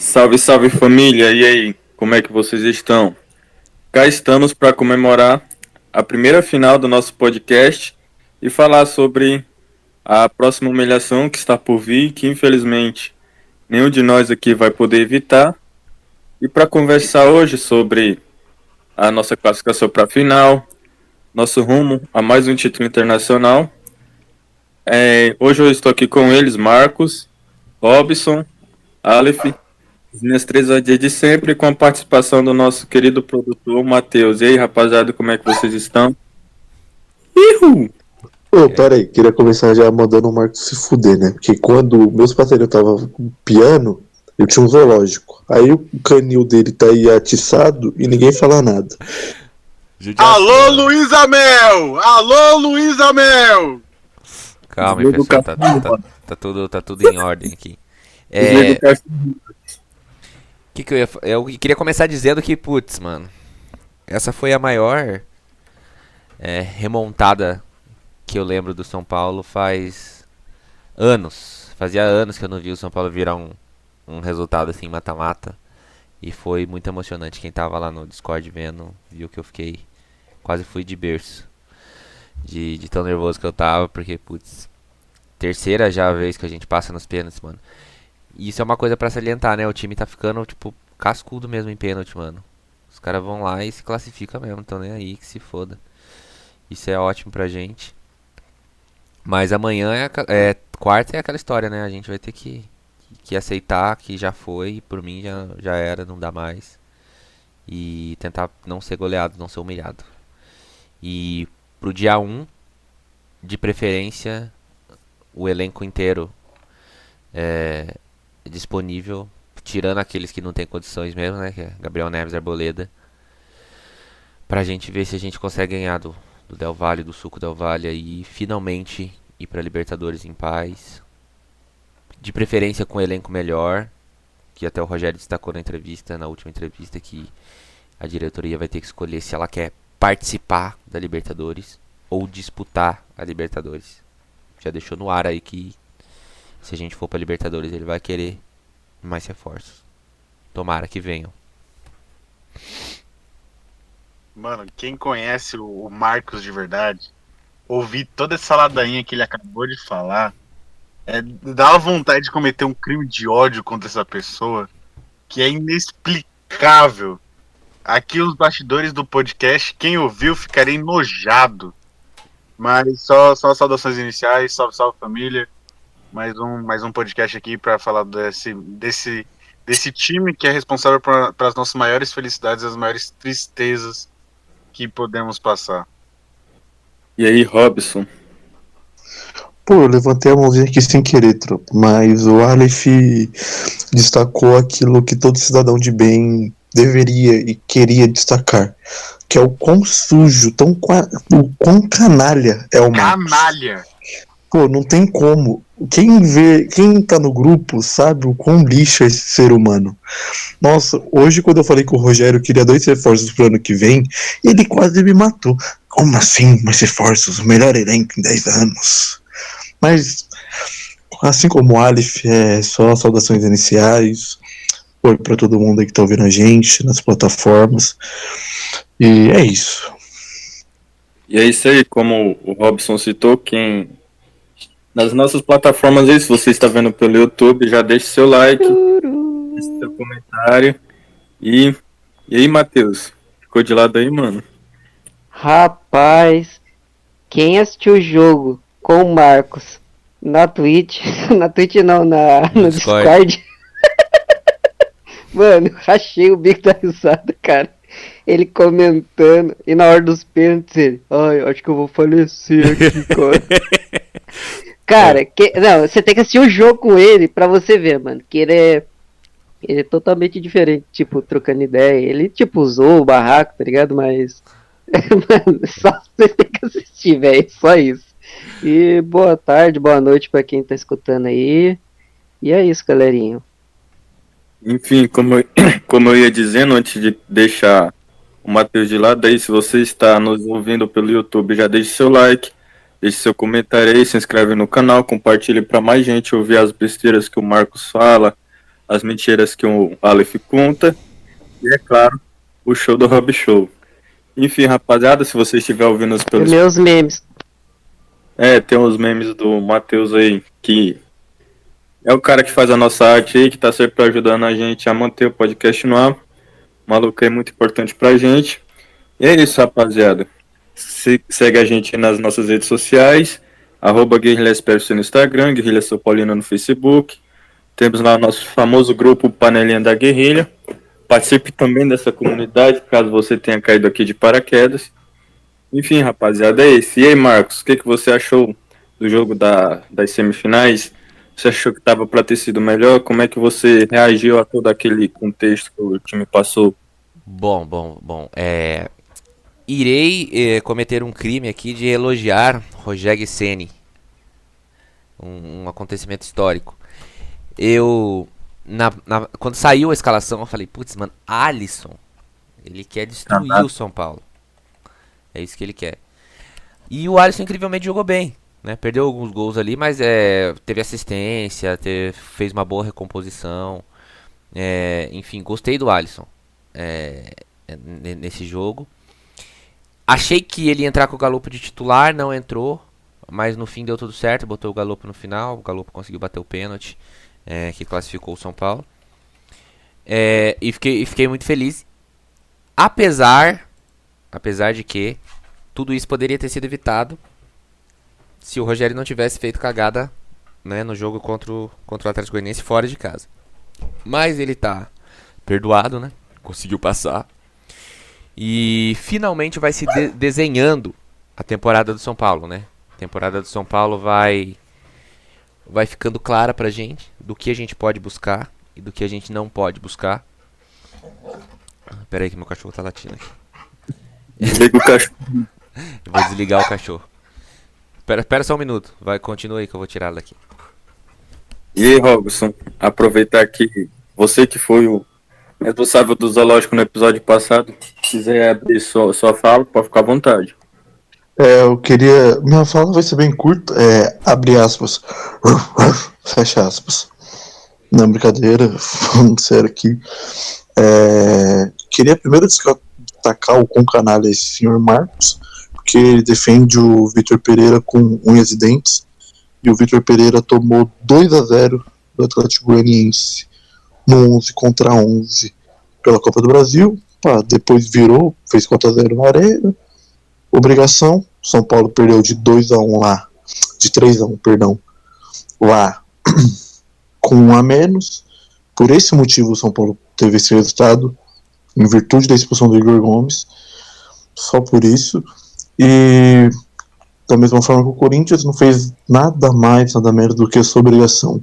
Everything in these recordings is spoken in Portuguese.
Salve, salve família! E aí, como é que vocês estão? Cá estamos para comemorar a primeira final do nosso podcast e falar sobre a próxima humilhação que está por vir, que infelizmente nenhum de nós aqui vai poder evitar. E para conversar hoje sobre a nossa classificação para a final, nosso rumo a mais um título internacional, hoje eu estou aqui com eles, Marcos, Robson, Aleph. As minhas três OD de sempre, com a participação do nosso querido produtor, Matheus. E aí, rapaziada, como é que vocês estão? Ihu! Ô, pera aí, queria começar já mandando o Marcos se fuder, né? Porque quando meus parceiros estavam com piano, eu tinha um zoológico. Aí o canil dele tá aí atiçado e ninguém fala nada. Alô, Luísa Mel! Alô, Luísa Mel! Calma aí, pessoal, tá tudo em ordem aqui. Eu queria começar dizendo que, putz, mano, essa foi a maior remontada que eu lembro do São Paulo faz anos. Fazia anos que eu não vi o São Paulo virar um resultado assim, mata-mata. E foi muito emocionante. Quem tava lá no Discord vendo, viu que eu fiquei... Quase fui de berço. De tão nervoso que eu tava, porque, putz, terceira já vez que a gente passa nos pênaltis, mano. E isso é uma coisa pra salientar, né? O time tá ficando, tipo, cascudo mesmo em pênalti, mano. Os caras vão lá e se classificam mesmo, tão nem aí, que se foda. Isso é ótimo pra gente. Mas amanhã quarta é aquela história, né? A gente vai ter que aceitar que já foi, por mim já era, não dá mais. E tentar não ser goleado, não ser humilhado. E pro dia 1, de preferência, o elenco inteiro disponível, tirando aqueles que não tem condições mesmo, né? Que é Gabriel Neves, Arboleda. Pra gente ver se a gente consegue ganhar do Del Valle, do Suco Del Valle e finalmente ir pra Libertadores em paz. De preferência com um elenco melhor, que até o Rogério destacou na última entrevista, que a diretoria vai ter que escolher se ela quer participar da Libertadores ou disputar a Libertadores. Já deixou no ar aí que se a gente for pra Libertadores ele vai querer mais reforços. Tomara que venham. Mano, quem conhece o Marcos de verdade, ouvir toda essa ladainha que ele acabou de falar, dá uma vontade de cometer um crime de ódio contra essa pessoa que é inexplicável. Aqui os bastidores do podcast, quem ouviu ficaria enojado. Mas só saudações iniciais, salve, salve família. Mais um podcast aqui para falar desse time que é responsável para as nossas maiores felicidades e as maiores tristezas que podemos passar. E aí, Robson? Pô, eu levantei a mãozinha aqui sem querer, tropa, mas o Aleph destacou aquilo que todo cidadão de bem deveria e queria destacar, que é o quão sujo, o quão canalha é o Marcos. Canalha! Pô, não tem como. Quem tá no grupo sabe o quão lixo é esse ser humano. Nossa, hoje quando eu falei que o Rogério queria 2 reforços pro ano que vem, ele quase me matou. Como assim, mais reforços? O melhor elenco em 10 anos. Mas, assim como o Aleph, só saudações iniciais. Oi pra todo mundo aí que tá ouvindo a gente nas plataformas. E é isso. E é isso aí, como o Robson citou, nas nossas plataformas aí, se você está vendo pelo YouTube, já deixe seu like, deixe seu comentário. E aí, Matheus? Ficou de lado aí, mano? Rapaz, quem assistiu o jogo com o Marcos na Twitch, na Twitch não, no Discord, mano, rachei o bico da risada, cara. Ele comentando, e na hora dos pênaltis ele, ai, acho que eu vou falecer aqui, cara. Cara, não, você tem que assistir o jogo com ele pra você ver, mano, que ele é totalmente diferente, tipo, trocando ideia. Ele, tipo, usou o barraco, tá ligado? Mas, mano, só você tem que assistir, velho, só isso. E boa tarde, boa noite pra quem tá escutando aí. E é isso, galerinha. Enfim, como eu ia dizendo, antes de deixar o Matheus de lado, aí se você está nos ouvindo pelo YouTube, já deixe seu like, deixe seu comentário aí, se inscreve no canal, compartilhe para mais gente ouvir as besteiras que o Marcos fala, as mentiras que o Aleph conta e, é claro, o show do Rob Show. Enfim, rapaziada, se você estiver ouvindo Os pelos... meus memes. tem uns memes do Matheus aí, que é o cara que faz a nossa arte aí, que tá sempre ajudando a gente a manter o podcast no ar. O maluco é muito importante pra gente. E é isso, rapaziada. Segue a gente nas nossas redes sociais, @GuerrilhaSPFC no Instagram, Guerrilha São Paulina no Facebook. Temos lá o nosso famoso grupo Panelinha da Guerrilha. Participe também dessa comunidade, caso você tenha caído aqui de paraquedas. Enfim, rapaziada, é isso. E aí, Marcos, o que você achou do jogo das semifinais? Você achou que estava para ter sido melhor? Como é que você reagiu a todo aquele contexto que o time passou? Bom. Irei cometer um crime aqui de elogiar Rogério Ceni. Um acontecimento histórico. Quando saiu a escalação, eu falei, putz, mano, Alisson, ele quer destruir o São Paulo. É isso que ele quer. E o Alisson incrivelmente jogou bem, né? Perdeu alguns gols ali, mas teve assistência, fez uma boa recomposição. Enfim, gostei do Alisson nesse jogo. Achei que ele ia entrar com o Galopo de titular, não entrou, mas no fim deu tudo certo, botou o Galopo no final, o Galopo conseguiu bater o pênalti, que classificou o São Paulo. E fiquei muito feliz, apesar de que tudo isso poderia ter sido evitado se o Rogério não tivesse feito cagada, né, no jogo contra o Atlético Goianiense fora de casa. Mas ele tá perdoado, né? Conseguiu passar. E finalmente vai se desenhando a temporada do São Paulo, né? A temporada do São Paulo vai ficando clara pra gente do que a gente pode buscar e do que a gente não pode buscar. Pera aí que meu cachorro tá latindo aqui. Desliga o cachorro. Eu vou desligar o cachorro. Pera só um minuto. Continua aí que eu vou tirá-lo daqui. E aí, Robson, aproveitar que você que foi o responsável do zoológico no episódio passado, se quiser abrir sua fala, pode ficar à vontade. Eu queria. Minha fala vai ser bem curta. Abre aspas. Fecha aspas. Não, brincadeira. Falando sério aqui. Queria primeiro destacar o quão canalha é esse senhor Marcos, porque ele defende o Vitor Pereira com unhas e dentes. E o Vitor Pereira tomou 2-0 do Atlético Goianiense no 11 contra 11 pela Copa do Brasil. Depois virou, fez 4-0 na Arena. Obrigação. São Paulo perdeu de 2-1 lá, de 3-1, perdão, lá com 1 a menos. Por esse motivo o São Paulo teve esse resultado, em virtude da expulsão do Igor Gomes, só por isso. E da mesma forma que o Corinthians não fez nada mais, nada menos do que a sua obrigação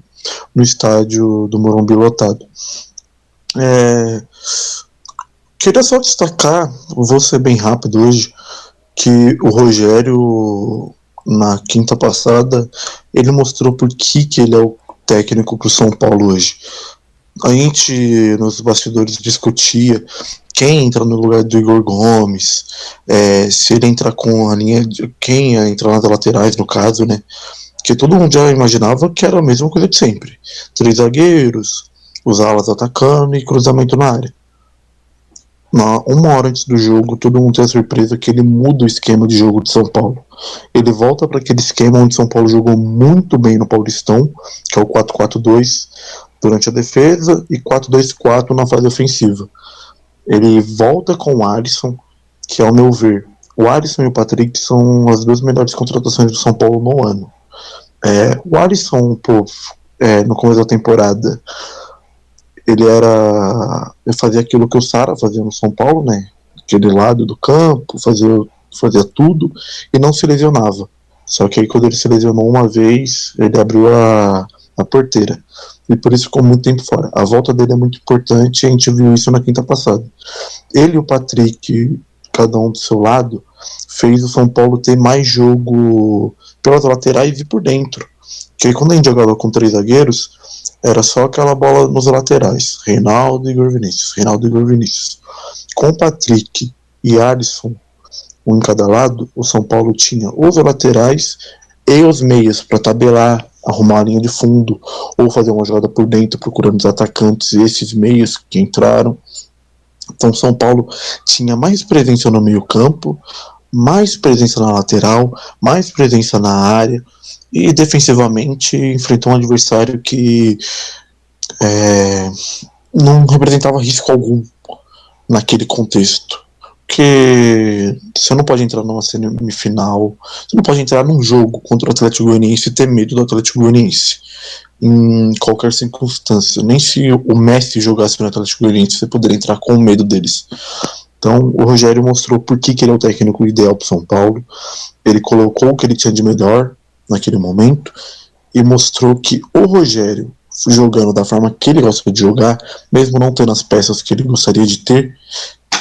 no estádio do Morumbi lotado. Queria só destacar, vou ser bem rápido hoje, que o Rogério, na quinta passada, ele mostrou por que ele é o técnico pro São Paulo hoje. A gente, nos bastidores, discutia quem entra no lugar do Igor Gomes, se ele entrar com a linha de quem ia entrar nas laterais, no caso, né? Que todo mundo já imaginava que era a mesma coisa de sempre. 3 zagueiros, os alas atacando e cruzamento na área. Uma hora antes do jogo, todo mundo tem a surpresa que ele muda o esquema de jogo de São Paulo. Ele volta para aquele esquema onde São Paulo jogou muito bem no Paulistão, que é o 4-4-2 durante a defesa e 4-2-4 na fase ofensiva. Ele volta com o Alisson, que ao meu ver, o Alisson e o Patrick são as duas melhores contratações do São Paulo no ano. O Alisson, no começo da temporada, ele fazia aquilo que o Sara fazia no São Paulo, né? Aquele lado do campo, fazia tudo e não se lesionava. Só que aí quando ele se lesionou uma vez, ele abriu a porteira. E por isso ficou muito tempo fora. A volta dele é muito importante e a gente viu isso na quinta passada. Ele e o Patrick, cada um do seu lado, fez o São Paulo ter mais jogo pelas laterais e por dentro. Porque quando a gente jogava com 3 zagueiros, era só aquela bola nos laterais. Reinaldo e Igor Vinícius. Com Patrick e Alisson, um em cada lado, o São Paulo tinha os laterais e os meias para tabelar, arrumar a linha de fundo, ou fazer uma jogada por dentro, procurando os atacantes, esses meios que entraram. Então São Paulo tinha mais presença no meio campo, mais presença na lateral, mais presença na área, e defensivamente enfrentou um adversário que não representava risco algum naquele contexto. Porque você não pode entrar numa semifinal, você não pode entrar num jogo contra o Atlético Goianiense e ter medo do Atlético Goianiense em qualquer circunstância. Nem se o Messi jogasse no Atlético Goianiense, você poderia entrar com medo deles. Então o Rogério mostrou por que ele é o técnico ideal para São Paulo. Ele colocou o que ele tinha de melhor naquele momento e mostrou que o Rogério, jogando da forma que ele gosta de jogar, mesmo não tendo as peças que ele gostaria de ter,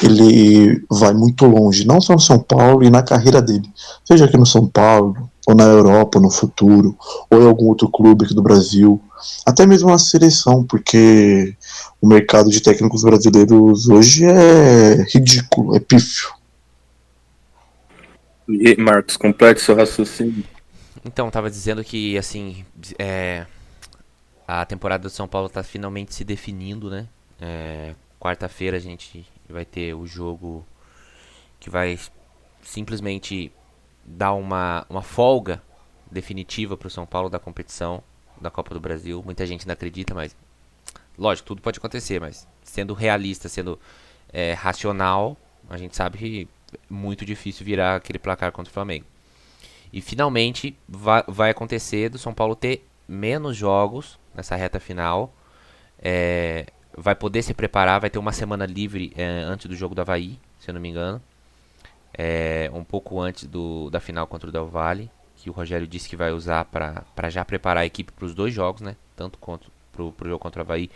ele vai muito longe, não só no São Paulo e na carreira dele, seja aqui no São Paulo, ou na Europa no futuro, ou em algum outro clube aqui do Brasil, até mesmo na seleção, porque o mercado de técnicos brasileiros hoje é ridículo, é pífio. E Marcos, complete seu raciocínio. Então, tava dizendo que, assim, a temporada do São Paulo tá finalmente se definindo, né? Quarta-feira a gente vai ter o jogo que vai simplesmente dar uma folga definitiva pro São Paulo da competição da Copa do Brasil. Muita gente não acredita, mas lógico, tudo pode acontecer, mas sendo realista, sendo racional, a gente sabe que é muito difícil virar aquele placar contra o Flamengo. E finalmente vai acontecer do São Paulo ter menos jogos nessa reta final. Vai poder se preparar, vai ter uma semana livre antes do jogo do Avaí, se eu não me engano. Um pouco antes da final contra o Del Valle, que o Rogério disse que vai usar para já preparar a equipe para os dois jogos, né? Tanto pro jogo contra o Avaí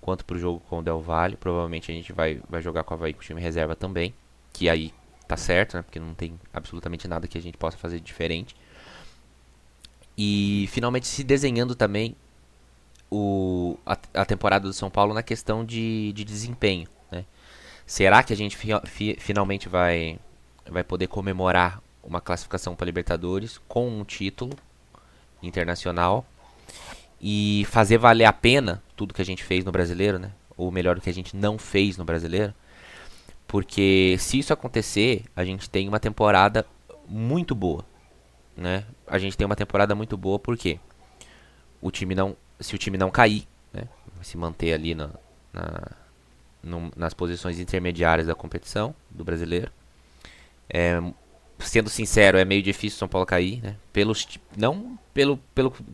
quanto pro jogo com o Del Valle. Provavelmente a gente vai jogar com o Avaí com o time reserva também, que aí tá certo, né? Porque não tem absolutamente nada que a gente possa fazer diferente. E finalmente se desenhando também a temporada do São Paulo na questão de desempenho, né? Será que a gente finalmente vai poder comemorar uma classificação para Libertadores com um título internacional e fazer valer a pena tudo que a gente fez no Brasileiro, né? Ou melhor, o que a gente não fez no Brasileiro? Porque se isso acontecer, a gente tem uma temporada muito boa, né? A gente tem uma temporada muito boa porque se o time não cair, né, se manter ali nas posições intermediárias da competição do Brasileiro. Sendo sincero, é meio difícil o São Paulo cair, né? Não pelo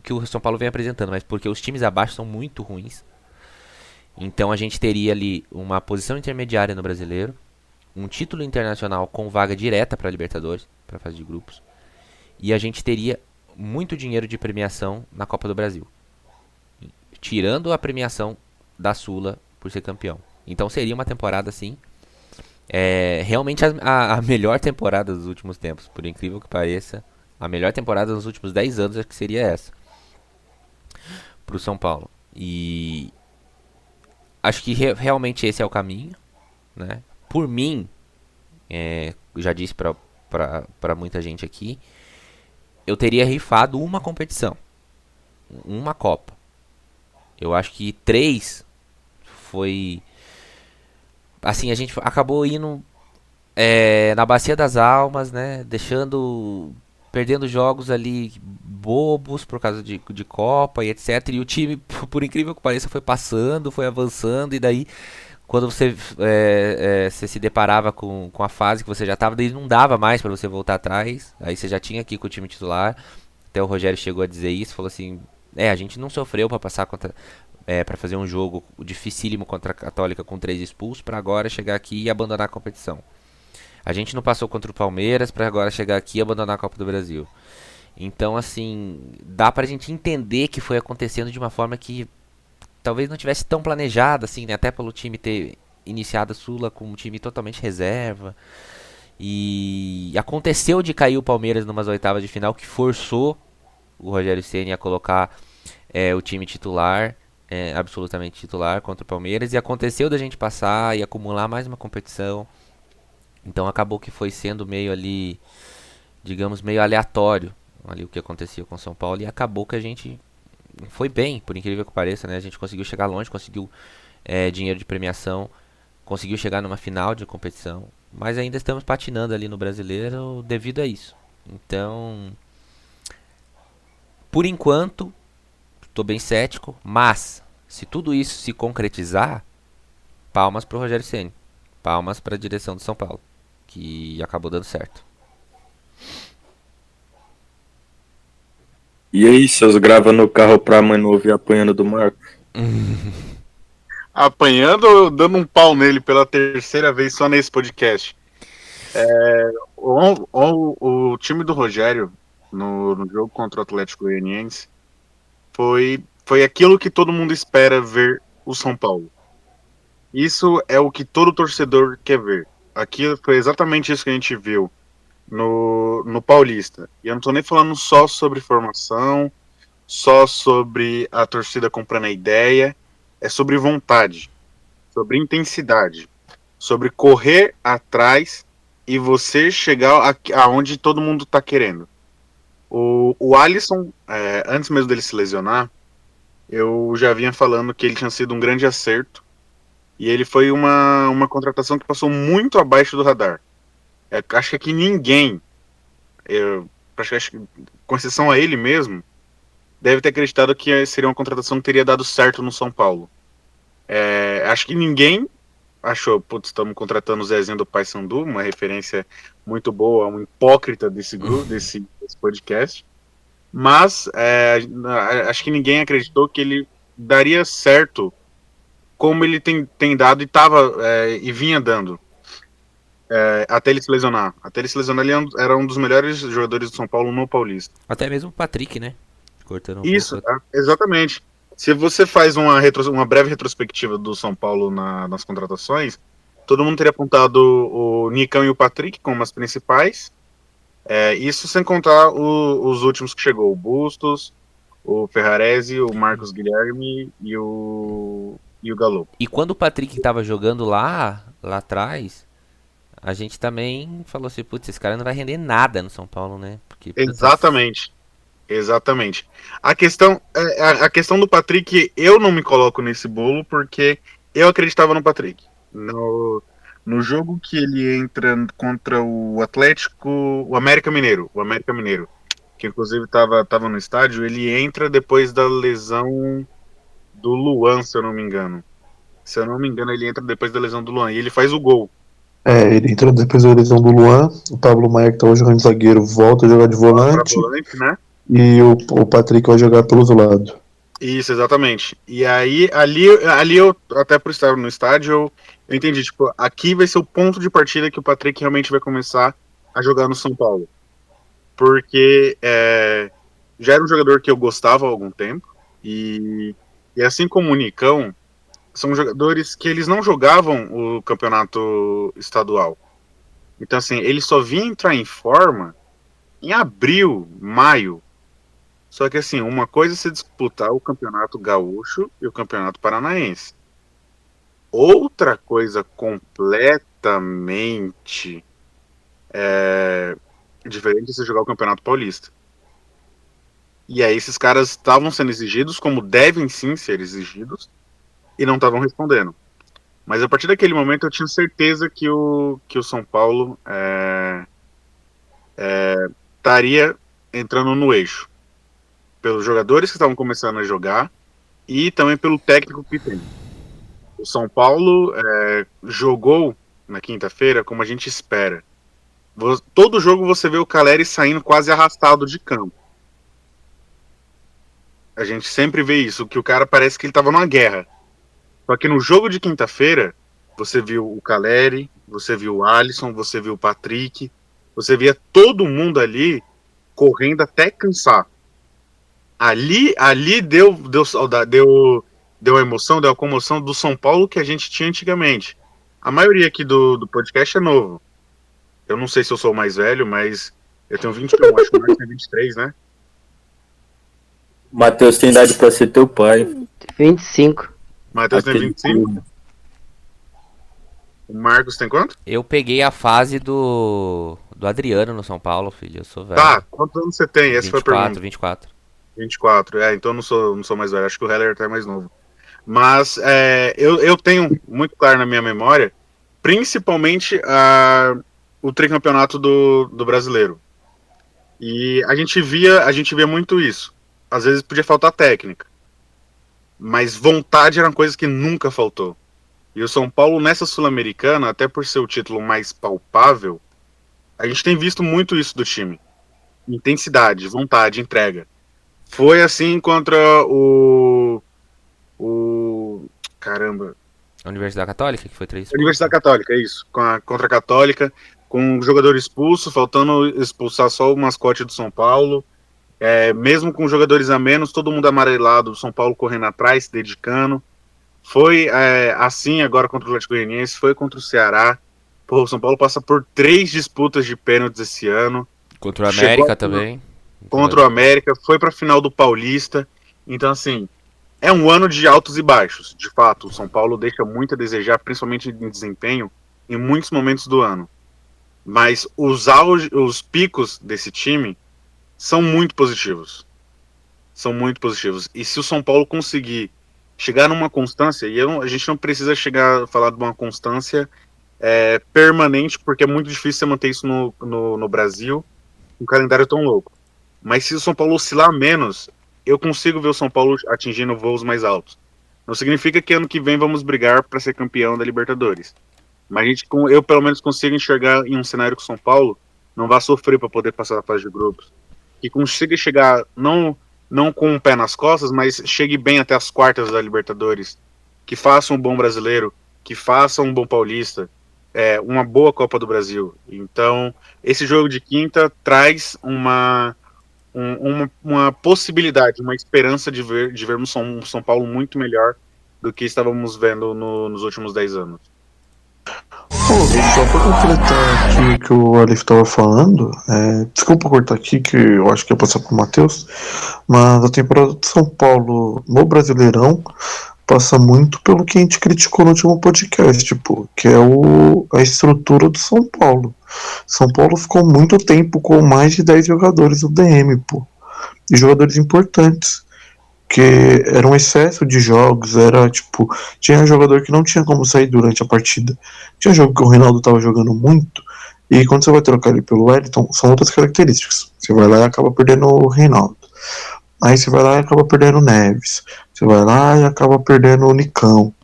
que o São Paulo vem apresentando, mas porque os times abaixo são muito ruins. Então a gente teria ali uma posição intermediária no Brasileiro, um título internacional com vaga direta para a Libertadores, para a fase de grupos, e a gente teria muito dinheiro de premiação na Copa do Brasil, tirando a premiação da Sula por ser campeão. Então seria uma temporada assim, realmente a melhor temporada dos últimos tempos, por incrível que pareça. A melhor temporada dos últimos 10 anos acho que seria essa pro São Paulo. E acho que realmente esse é o caminho, né? Por mim, já disse pra muita gente aqui, eu teria rifado uma competição, uma Copa. Eu acho que 3 foi... Assim, a gente acabou indo na Bacia das Almas, né? Perdendo jogos ali bobos por causa de Copa e etc. E o time, por incrível que pareça, foi passando, foi avançando. E daí, quando você se deparava com a fase que você já estava, daí não dava mais para você voltar atrás. Aí você já tinha aqui com o time titular. Até o Rogério chegou a dizer isso, falou assim... a gente não sofreu para passar para fazer um jogo dificílimo contra a Católica com 3 expulsos, para agora chegar aqui e abandonar a competição. A gente não passou contra o Palmeiras para agora chegar aqui e abandonar a Copa do Brasil. Então, assim, dá pra gente entender que foi acontecendo de uma forma que talvez não tivesse tão planejada, assim, né? Até pelo time ter iniciado a Sula com um time totalmente reserva. E aconteceu de cair o Palmeiras numas oitavas de final, que forçou o Rogério Ceni a colocar o time titular, absolutamente titular, contra o Palmeiras. E aconteceu da gente passar e acumular mais uma competição. Então acabou que foi sendo meio ali, digamos, meio aleatório ali o que acontecia com o São Paulo. E acabou que a gente foi bem, por incrível que pareça, né? A gente conseguiu chegar longe, conseguiu dinheiro de premiação, conseguiu chegar numa final de competição, mas ainda estamos patinando ali no brasileiro devido a isso. Então, por enquanto, estou bem cético, mas se tudo isso se concretizar, palmas pro Rogério Ceni, palmas para a direção do São Paulo, que acabou dando certo. E aí, seus grava no carro pra mãe não ouvir apanhando do Marco? Apanhando ou dando um pau nele pela terceira vez só nesse podcast? O time do Rogério no jogo contra o Atlético Goianiense foi aquilo que todo mundo espera ver o São Paulo. Isso é o que todo torcedor quer ver. Aquilo foi exatamente isso que a gente viu no Paulista. E eu não tô nem falando só sobre formação, só sobre a torcida comprando a ideia, é sobre vontade, sobre intensidade, sobre correr atrás e você chegar aonde todo mundo tá querendo. O Alisson, antes mesmo dele se lesionar, eu já vinha falando que ele tinha sido um grande acerto e ele foi uma contratação que passou muito abaixo do radar. Acho que aqui ninguém, acho que, com exceção a ele mesmo, deve ter acreditado que seria uma contratação que teria dado certo no São Paulo. Acho que ninguém achou, putz, estamos contratando o Zezinho do Paysandu, uma referência muito boa, um hipócrita desse grupo, desse podcast. Mas acho que ninguém acreditou que ele daria certo como ele tem dado e vinha dando. Até ele se lesionar. Até ele se lesionar, ele era um dos melhores jogadores do São Paulo no Paulista. Até mesmo o Patrick, né? Cortando Isso, pouco. exatamente. Se você faz uma breve retrospectiva do São Paulo nas contratações, todo mundo teria apontado o Nicão e o Patrick como as principais. Isso sem contar os últimos que chegou, o Bustos, o Ferraresi, o Marcos Guilherme e o Galo. E quando o Patrick tava jogando lá atrás, a gente também falou assim, putz, esse cara não vai render nada no São Paulo, né? Porque, Exatamente. A questão do Patrick, eu não me coloco nesse bolo porque eu acreditava no Patrick. No jogo que ele entra contra o Atlético, o América Mineiro, que inclusive estava no estádio, ele entra depois da lesão do Luan, se eu não me engano. Se eu não me engano, ele entra depois da lesão do Luan e ele faz o gol. Ele entrou depois da lesão do Luan, o Pablo Maia, que tava jogando de zagueiro, volta a jogar de volante, né? e o Patrick vai jogar pelos lados. Isso, exatamente. E aí, ali eu, até por estar no estádio, eu entendi, tipo, aqui vai ser o ponto de partida que o Patrick realmente vai começar a jogar no São Paulo. Porque já era um jogador que eu gostava há algum tempo, e assim como o Nicão, são jogadores que eles não jogavam o campeonato estadual. Então, assim, ele só vinha entrar em forma em abril, maio. Só que, assim, uma coisa é se disputar o campeonato gaúcho e o campeonato paranaense. Outra coisa completamente diferente é se jogar o campeonato paulista. E aí esses caras estavam sendo exigidos, como devem sim ser exigidos, e não estavam respondendo. Mas a partir daquele momento eu tinha certeza que o São Paulo estaria entrando no eixo. Pelos jogadores que estavam começando a jogar e também pelo técnico que tem. O São Paulo jogou na quinta-feira como a gente espera. Todo jogo você vê o Caleri saindo quase arrastado de campo. A gente sempre vê isso, que o cara parece que ele estava numa guerra. Só que no jogo de quinta-feira, você viu o Caleri, você viu o Alisson, você viu o Patrick, você via todo mundo ali correndo até cansar. Ali deu saudade, deu a emoção, deu a comoção do São Paulo que a gente tinha antigamente. A maioria aqui do podcast é novo. Eu não sei se eu sou o mais velho, mas eu tenho 21, acho que o Marcos tem 23, né? Matheus tem idade pra ser teu pai. 25. Matheus tem 25. O Marcos tem quanto? Eu peguei a fase do Adriano no São Paulo, filho. Eu sou velho. Tá, quantos anos você tem? Essa foi a pergunta. 24. 24. Então eu não sou mais velho. Acho que o Heller até é mais novo. Mas eu tenho muito claro na minha memória, principalmente o tricampeonato do brasileiro. E a gente via muito isso. Às vezes podia faltar técnica, mas vontade era uma coisa que nunca faltou. E o São Paulo nessa Sul-Americana, até por ser o título mais palpável, a gente tem visto muito isso do time. Intensidade, vontade, entrega. Foi assim contra caramba. A Universidade Católica, que foi 3 Universidade Católica, é isso. Contra a Católica, com o jogador expulso, faltando expulsar só o mascote do São Paulo. Mesmo com jogadores a menos, todo mundo amarelado, o São Paulo correndo atrás, se dedicando. Foi assim agora contra o Atlético Goianiense, foi contra o Ceará. Pô, o São Paulo passa por 3 disputas de pênaltis esse ano. Contra o América também. Contra o América, foi para a final do Paulista. Então, assim, é um ano de altos e baixos. De fato, o São Paulo deixa muito a desejar, principalmente em desempenho, em muitos momentos do ano. Mas os picos desse time são muito positivos. São muito positivos. E se o São Paulo conseguir chegar numa constância, e a gente não precisa chegar a falar de uma constância permanente, porque é muito difícil você manter isso no Brasil, um calendário tão louco. Mas se o São Paulo oscilar menos, eu consigo ver o São Paulo atingindo voos mais altos. Não significa que ano que vem vamos brigar para ser campeão da Libertadores. Mas eu pelo menos consigo enxergar em um cenário que o São Paulo não vai sofrer para poder passar a fase de grupos. Que consiga chegar, não com o pé nas costas, mas chegue bem até as quartas da Libertadores. Que faça um bom brasileiro, que faça um bom paulista, uma boa Copa do Brasil. Então, esse jogo de quinta traz uma possibilidade, uma esperança de vermos um São Paulo muito melhor do que estávamos vendo nos últimos 10 anos. Só pra completar aqui o que o Alif tava falando, desculpa cortar aqui, que eu acho que ia passar pro Matheus, mas a temporada de São Paulo no Brasileirão passa muito pelo que a gente criticou no último podcast, pô, que é a estrutura do São Paulo. São Paulo ficou muito tempo com mais de 10 jogadores no DM, pô, e jogadores importantes. Que era um excesso de jogos, tinha jogador que não tinha como sair durante a partida. Tinha jogo que o Reinaldo tava jogando muito, e quando você vai trocar ele pelo Wellington, são outras características. Você vai lá e acaba perdendo o Reinaldo. Aí você vai lá e acaba perdendo o Neves. Você vai lá e acaba perdendo o Nicão.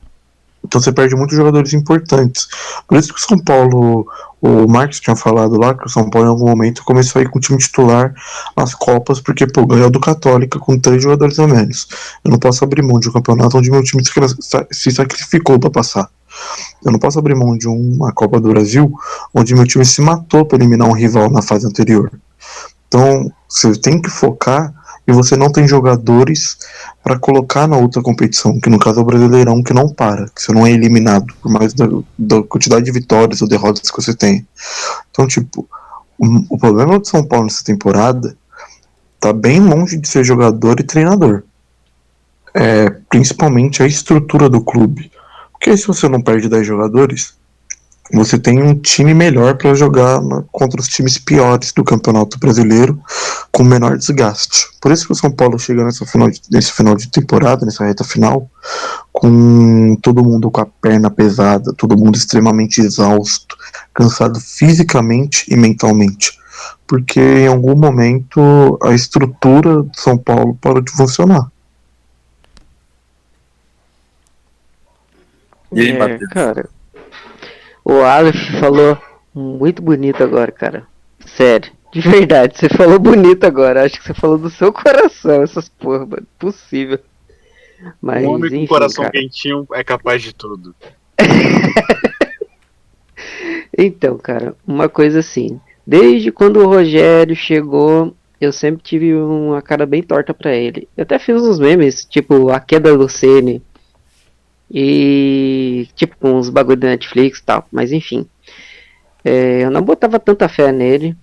Então você perde muitos jogadores importantes. Por isso que o São Paulo, o Marcos tinha falado lá, que o São Paulo em algum momento começou a ir com o time titular nas Copas, porque ganhou do Católica com 3 jogadores a menos. Eu não posso abrir mão de um campeonato onde meu time se sacrificou para passar. Eu não posso abrir mão de uma Copa do Brasil onde meu time se matou para eliminar um rival na fase anterior. Então você tem que focar e você não tem jogadores para colocar na outra competição, que no caso é o Brasileirão, que não para, que você não é eliminado, por mais da quantidade de vitórias ou derrotas que você tem. Então, o problema do São Paulo nessa temporada tá bem longe de ser jogador e treinador. Principalmente a estrutura do clube. Porque se você não perde 10 jogadores, você tem um time melhor para jogar contra os times piores do Campeonato Brasileiro, com menor desgaste. Por isso que o São Paulo chega nesse final de temporada, nessa reta final, com todo mundo com a perna pesada, todo mundo extremamente exausto, cansado fisicamente e mentalmente. Porque em algum momento a estrutura do São Paulo parou de funcionar. E aí, Matheus? Cara, o Aleph falou muito bonito agora, cara. Sério, de verdade, você falou bonito agora. Acho que você falou do seu coração, essas porra, mano. Possível. Mas, Um homem com enfim, coração cara. quentinho é capaz de tudo. Então, cara, uma coisa assim. Desde quando o Rogério chegou, eu sempre tive uma cara bem torta pra ele. Eu até fiz uns memes, tipo a queda do Ceni. E tipo com uns bagulho da Netflix e tal. Mas enfim. Eu não botava tanta fé nele.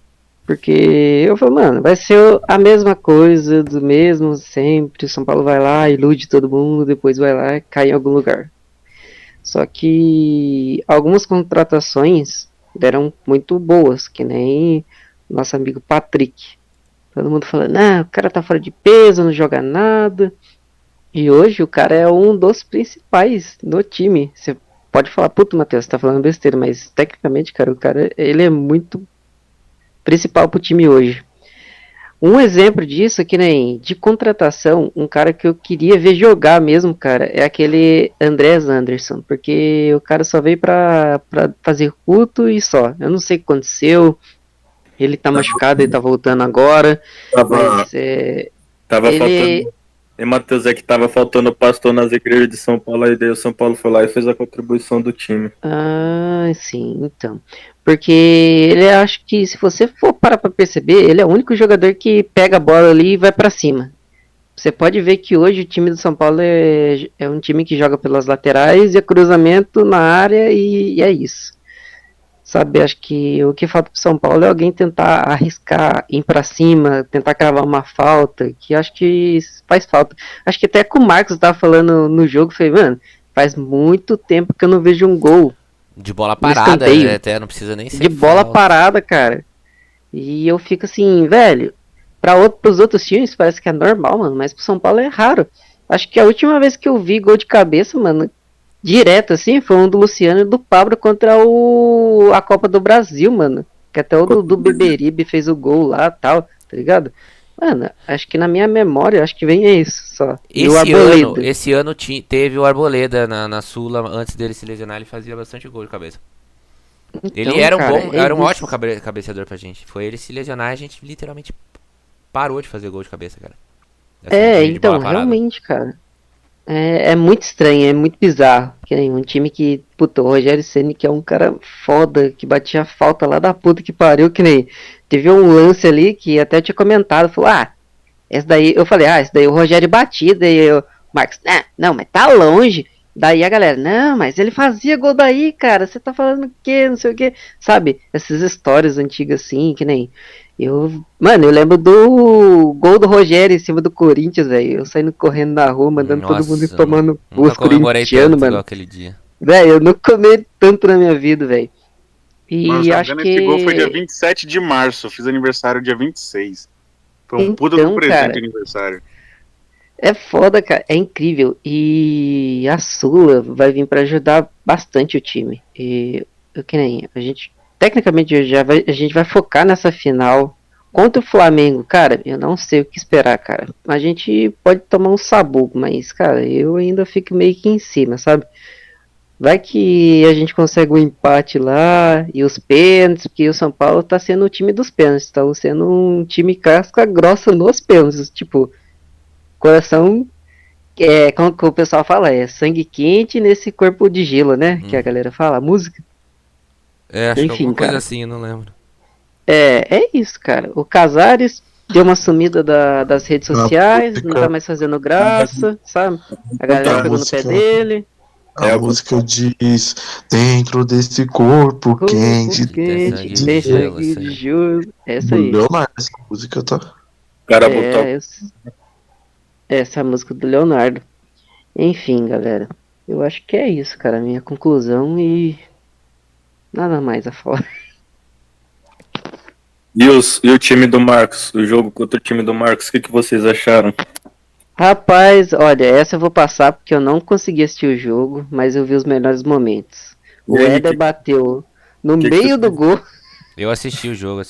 Porque eu falei, mano, vai ser a mesma coisa, do mesmo sempre. O São Paulo vai lá, ilude todo mundo, depois vai lá e cai em algum lugar. Só que algumas contratações eram muito boas, que nem nosso amigo Patrick. Todo mundo falando, o cara tá fora de peso, não joga nada. E hoje o cara é um dos principais no time. Você pode falar, puto, Matheus, você tá falando besteira, mas tecnicamente, cara, o cara, ele é muito principal pro time hoje. Um exemplo disso, que nem de contratação, um cara que eu queria ver jogar mesmo, cara, é aquele Andrés Anderson, porque o cara só veio pra fazer culto e só. Eu não sei o que aconteceu, ele tá machucado, ele tá voltando agora, mas Tava ele... faltando. E Matheus, é que tava faltando pastor nas igrejas de São Paulo, aí daí o São Paulo foi lá e fez a contribuição do time. Ah, sim, então. Porque ele, acho que se você for parar pra perceber, ele é o único jogador que pega a bola ali e vai pra cima. Você pode ver que hoje o time do São Paulo é um time que joga pelas laterais e é cruzamento na área e é isso. Sabe, acho que o que falta pro São Paulo é alguém tentar arriscar, ir pra cima, tentar cravar uma falta, que acho que faz falta. Acho que até com o Marcos tava falando no jogo, falei, mano, faz muito tempo que eu não vejo um gol De bola no parada, escanteio. né? Até não precisa nem ser De bola falta. parada, cara. E eu fico assim, velho, pros outros times parece que é normal, mano, mas pro São Paulo é raro. Acho que a última vez que eu vi gol de cabeça, mano, direto assim, foi um do Luciano e do Pablo contra a Copa do Brasil, mano. Que até o Dudu Beberibe fez o gol lá e tal, tá ligado? Mano, acho que na minha memória, acho que vem isso só. E o Arboleda. Esse ano teve o Arboleda na Sula, antes dele se lesionar, ele fazia bastante gol de cabeça. Então, Ele era cara, era um isso. ótimo cabeceador pra gente. Foi ele se lesionar e a gente literalmente parou de fazer gol de cabeça, cara. De Então, bola parada. realmente, cara. É muito estranho, é muito bizarro. Que nem um time que, puta, o Rogério Ceni, que é um cara foda, que batia falta lá da puta que pariu, que nem. Teve um lance ali que até eu tinha comentado, falou, esse daí, eu falei, esse daí o Rogério batia, daí eu, Marcos, não, mas tá longe. Daí a galera, não, mas ele fazia gol daí, cara, você tá falando o quê, não sei o quê. Sabe, essas histórias antigas assim, que nem. Mano, eu lembro do gol do Rogério em cima do Corinthians, velho. Eu saindo correndo na rua, mandando todo mundo ir tomando os corintianos, mano. Aquele dia. Velho, eu nunca comi tanto na minha vida, velho. E Mano, se acho não me engano, esse gol foi dia que. 27 de março. Eu fiz aniversário dia 26. Foi um puta Então, do presente cara, de aniversário. É foda, cara. É incrível. E a Sula vai vir pra ajudar bastante o time. E que nem a gente. Tecnicamente a gente vai focar nessa final contra o Flamengo. Cara, eu não sei o que esperar, cara. A gente pode tomar um sabugo, mas, cara, eu ainda fico meio que em cima, sabe? Vai que a gente consegue um empate lá e os pênaltis, porque o São Paulo tá sendo o time dos pênaltis, tá sendo um time casca grossa nos pênaltis, tipo, coração, como que o pessoal fala, é sangue quente nesse corpo de gelo, né? Que a galera fala, a música. Acho que Enfim, alguma coisa cara. assim, eu não lembro. É isso, cara. O Casares deu uma sumida das redes sociais, não tá mais fazendo graça, sabe? A galera pegou no pé dele. A música diz, dentro desse corpo quente, quente, de tem gelo, sangue isso aí. de gelo. Essa aí. Leonardo, essa música, tá? O cara botou. Essa é a música do Leonardo. Enfim, galera. Eu acho que é isso, cara. Minha conclusão e nada mais a falar. E o time do Marcos? O jogo contra o time do Marcos, o que vocês acharam? Rapaz, olha, essa eu vou passar porque eu não consegui assistir o jogo, mas eu vi os melhores momentos. O E aí, Éder bateu no que meio você do gol. Eu assisti o jogo.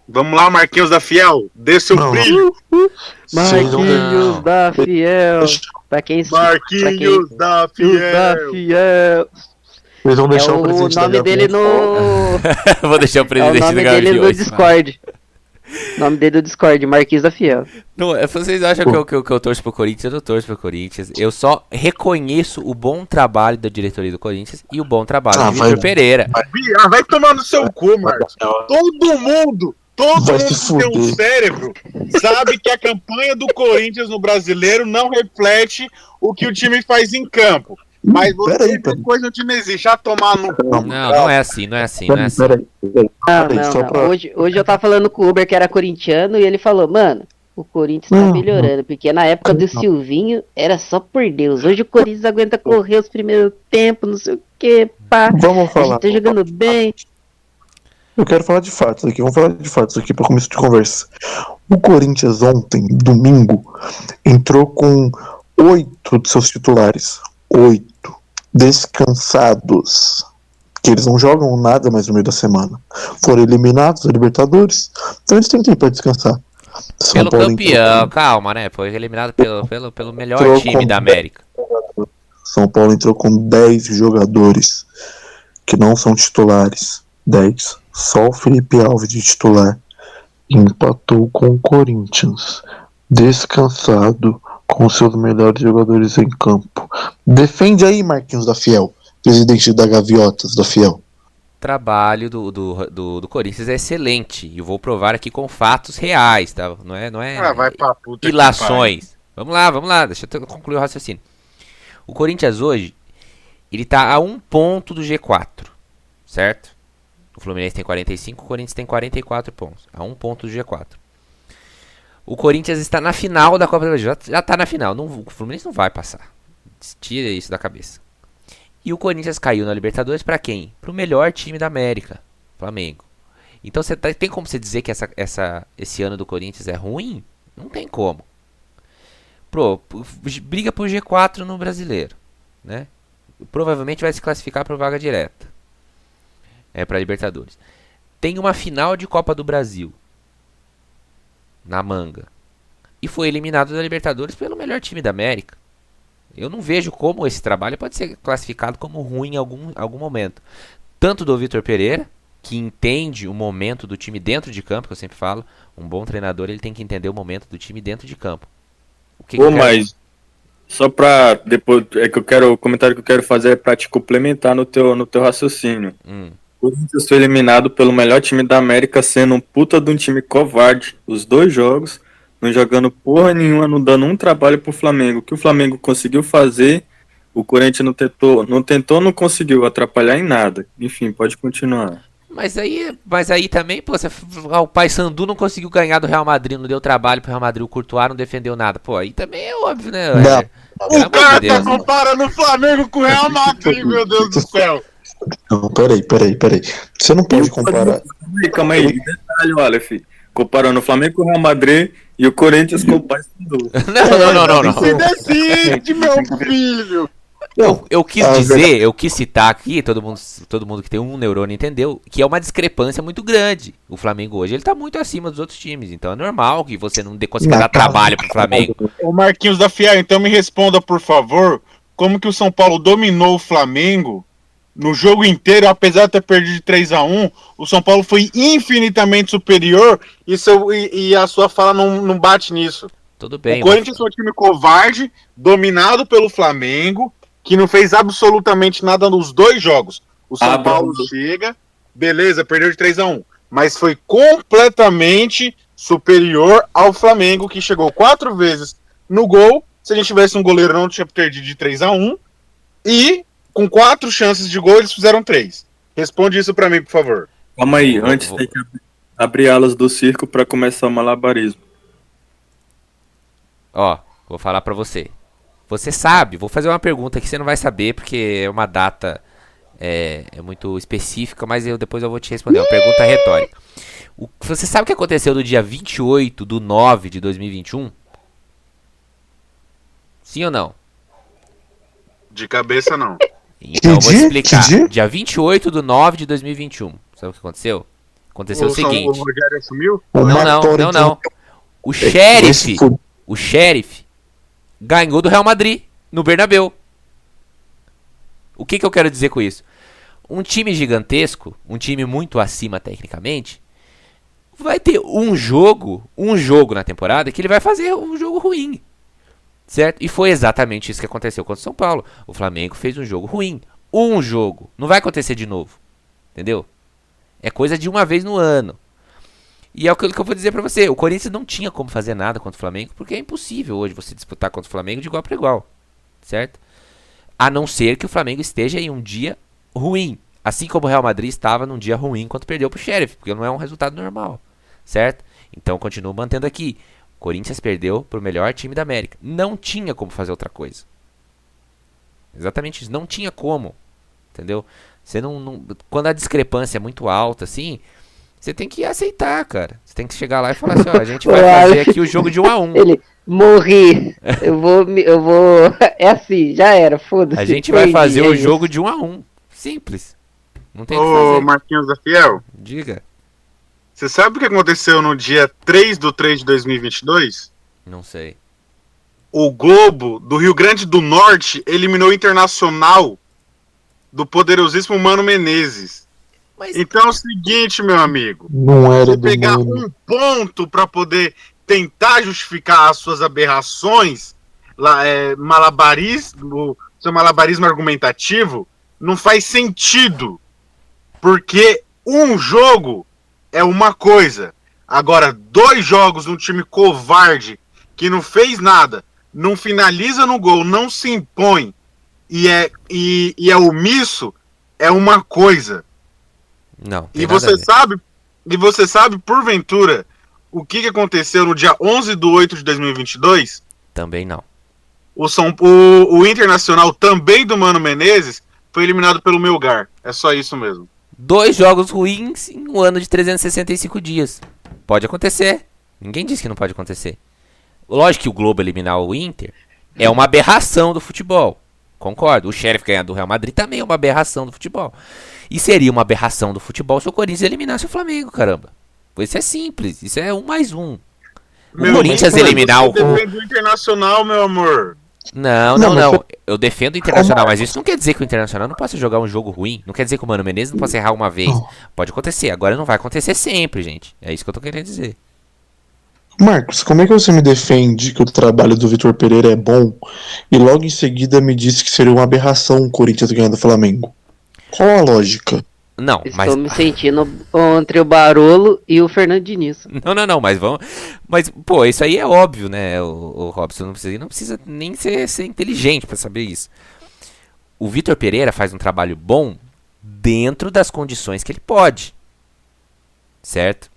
Vamos lá, Marquinhos da Fiel. Dê seu Não, brilho. Marquinhos da Fiel. Pra quem Marquinhos da Fiel. Eles vão deixar o o presidente da nome dele Gavião. no. Vou deixar o É o presidente nome do dele no Gaviões. Discord. O nome dele no Discord, Marquinhos da Fiel. Não, vocês acham que eu torço pro Corinthians? Eu não torço pro Corinthians. Eu só reconheço o bom trabalho da diretoria do Corinthians e o bom trabalho do Vitor Pereira. Vai tomar no seu cu, Marcos. Todo mundo Vai se que tem um fuder. cérebro sabe que a campanha do Corinthians no Brasileiro não reflete o que o time faz em campo. Mas você tem coisa no time existe. Já tomar no cu. Não é assim. Não. Hoje eu tava falando com o Uber que era corintiano e ele falou, mano, o Corinthians tá melhorando, porque na época do Silvinho era só por Deus. Hoje o Corinthians aguenta correr os primeiros tempos, não sei o que, pá. Vamos A falar. gente tá jogando bem. Eu quero falar de fatos aqui. Vamos falar de fatos aqui para começo de conversa. O Corinthians ontem, domingo, entrou com 8 de seus titulares. 8. Descansados. Que eles não jogam nada mais no meio da semana. Foram eliminados da Libertadores. Então eles têm tempo para descansar. Pelo campeão, calma, né? Foi eliminado pelo melhor time da América. São Paulo entrou com 10 jogadores que não são titulares. 10. Só o Felipe Alves de titular. Empatou com o Corinthians. Descansado com seus melhores jogadores em campo. Defende aí, Marquinhos da Fiel. Presidente da Gaviotas da Fiel. O trabalho do Corinthians é excelente. E eu vou provar aqui com fatos reais, tá? Não é vai pra puta que ilações. Vamos lá. Deixa eu concluir o raciocínio. O Corinthians hoje, ele tá a 1 ponto do G4, certo? O Fluminense tem 45, o Corinthians tem 44 pontos. A 1 ponto do G4. O Corinthians está na final da Copa do Brasil. Já tá na final. O Fluminense não vai passar. Tira isso da cabeça. E o Corinthians caiu na Libertadores para quem? Para o melhor time da América, Flamengo. Então tem como você dizer que esse ano do Corinthians é ruim? Não tem como. Briga por G4 no Brasileiro, né? Provavelmente vai se classificar para vaga direta. Para Libertadores. Tem uma final de Copa do Brasil na manga. E foi eliminado da Libertadores pelo melhor time da América. Eu não vejo como esse trabalho pode ser classificado como ruim em algum momento. Tanto do Vitor Pereira, que entende o momento do time dentro de campo, que eu sempre falo, um bom treinador ele tem que entender o momento do time dentro de campo. Mas só pra depois, o comentário que eu quero fazer é pra te complementar no teu raciocínio. O Corinthians foi eliminado pelo melhor time da América, sendo um puta de um time covarde, os 2 jogos, não jogando porra nenhuma, não dando um trabalho pro Flamengo. O que o Flamengo conseguiu fazer, o Corinthians não conseguiu atrapalhar em nada. Enfim, pode continuar. Mas aí também, pô, o Paysandu não conseguiu ganhar do Real Madrid, não deu trabalho pro Real Madrid, o Courtois não defendeu nada. Pô, aí também é óbvio, né? O cara tá comparando o Flamengo com o Real Madrid, meu Deus do céu. Não, peraí. Você não pode comparar. Calma aí, detalhe, Aleph. Comparando o Flamengo com o Real Madrid e o Corinthians com o Paysandu. Não. Você decide, meu filho. Eu quis citar aqui, todo mundo que tem um neurônio entendeu, que é uma discrepância muito grande. O Flamengo hoje, ele tá muito acima dos outros times, então é normal que você não consiga dar trabalho pro Flamengo. Ô Marquinhos da Fiel, então me responda, por favor, como que o São Paulo dominou o Flamengo no jogo inteiro, apesar de ter perdido de 3-1, o São Paulo foi infinitamente superior e a sua fala não bate nisso. Tudo bem. O Corinthians foi um time covarde, dominado pelo Flamengo, que não fez absolutamente nada nos 2 jogos. O São Paulo chega, beleza, perdeu de 3-1, mas foi completamente superior ao Flamengo, que chegou 4 vezes no gol. Se a gente tivesse um goleiro, não tinha perdido de 3-1, e com 4 chances de gol, eles fizeram 3. Responde isso pra mim, por favor. Calma aí, antes tem que abrir alas do circo pra começar o malabarismo. Ó, vou falar pra você. Você sabe, vou fazer uma pergunta que você não vai saber, porque é uma data muito específica, mas depois eu vou te responder. É uma pergunta retórica. Você sabe o que aconteceu no dia 28/9 de 2021? Sim ou não? De cabeça, não. Então eu vou explicar. Dia 28/9 de 2021. Sabe o que aconteceu? Aconteceu o seguinte. O Rogério assumiu? Não. O Sheriff ganhou do Real Madrid no Bernabéu. O que eu quero dizer com isso? Um time gigantesco, um time muito acima tecnicamente, vai ter um jogo na temporada que ele vai fazer um jogo ruim. Certo? E foi exatamente isso que aconteceu contra o São Paulo. O Flamengo fez um jogo ruim. Um jogo. Não vai acontecer de novo. Entendeu? É coisa de uma vez no ano. E é o que eu vou dizer pra você. O Corinthians não tinha como fazer nada contra o Flamengo, porque é impossível hoje você disputar contra o Flamengo de igual para igual. Certo? A não ser que o Flamengo esteja em um dia ruim. Assim como o Real Madrid estava num dia ruim quando perdeu pro Sheriff, porque não é um resultado normal. Certo? Então eu continuo mantendo aqui. O Corinthians perdeu pro melhor time da América. Não tinha como fazer outra coisa. Exatamente isso. Não tinha como. Entendeu? Você quando a discrepância é muito alta, assim, Você tem que aceitar, cara. Você tem que chegar lá e falar assim, ó, a gente vai Ô, fazer Alex, aqui o jogo de 1 a 1. Ele, morri. Eu vou. É assim, já era, foda-se. A gente vai perdi, fazer é o isso. jogo de 1 a 1. Simples. Não tem o que Ô, fazer. Marquinhos da Fiel, Diga. você sabe o que aconteceu no dia 3/3 de 2022? Não sei. O Globo do Rio Grande do Norte eliminou o Internacional do poderosíssimo Mano Menezes. Mas Então é o seguinte, meu amigo. Não era Você do pegar mano. um ponto para poder tentar justificar as suas aberrações, o seu malabarismo argumentativo, não faz sentido. Porque um jogo é uma coisa. Agora, 2 jogos num time covarde que não fez nada, não finaliza no gol, não se impõe e é omisso, é uma coisa. não, tem E nada a ver. você sabe, porventura, o que aconteceu no dia 11/8 de 2022? Também não. O Internacional, também do Mano Menezes, foi eliminado pelo Melgar. É só isso mesmo. 2 jogos ruins em um ano de 365 dias. Pode acontecer. Ninguém disse que não pode acontecer. Lógico que o Globo eliminar o Inter é uma aberração do futebol. Concordo. O Sheriff ganhar do Real Madrid também é uma aberração do futebol. E seria uma aberração do futebol se o Corinthians eliminasse o Flamengo, caramba. Pois isso é simples. Isso é 1 mais 1. O Corinthians eliminar o... Você defende o Internacional, meu amor. Não. Eu defendo o Internacional, mas isso não quer dizer que o Internacional não possa jogar um jogo ruim. Não quer dizer que o Mano Menezes não possa errar uma vez. Pode acontecer. Agora não vai acontecer sempre, gente. É isso que eu tô querendo dizer. Marcos, como é que você me defende que o trabalho do Vitor Pereira é bom e logo em seguida me disse que seria uma aberração o Corinthians ganhando do Flamengo? Qual a lógica? Não, mas... Estou me sentindo entre o Barolo e o Fernando Diniz. Não, mas vamos... Mas, pô, isso aí é óbvio, né, o Robson não precisa nem ser inteligente pra saber isso. O Vitor Pereira faz um trabalho bom dentro das condições que ele pode. Certo?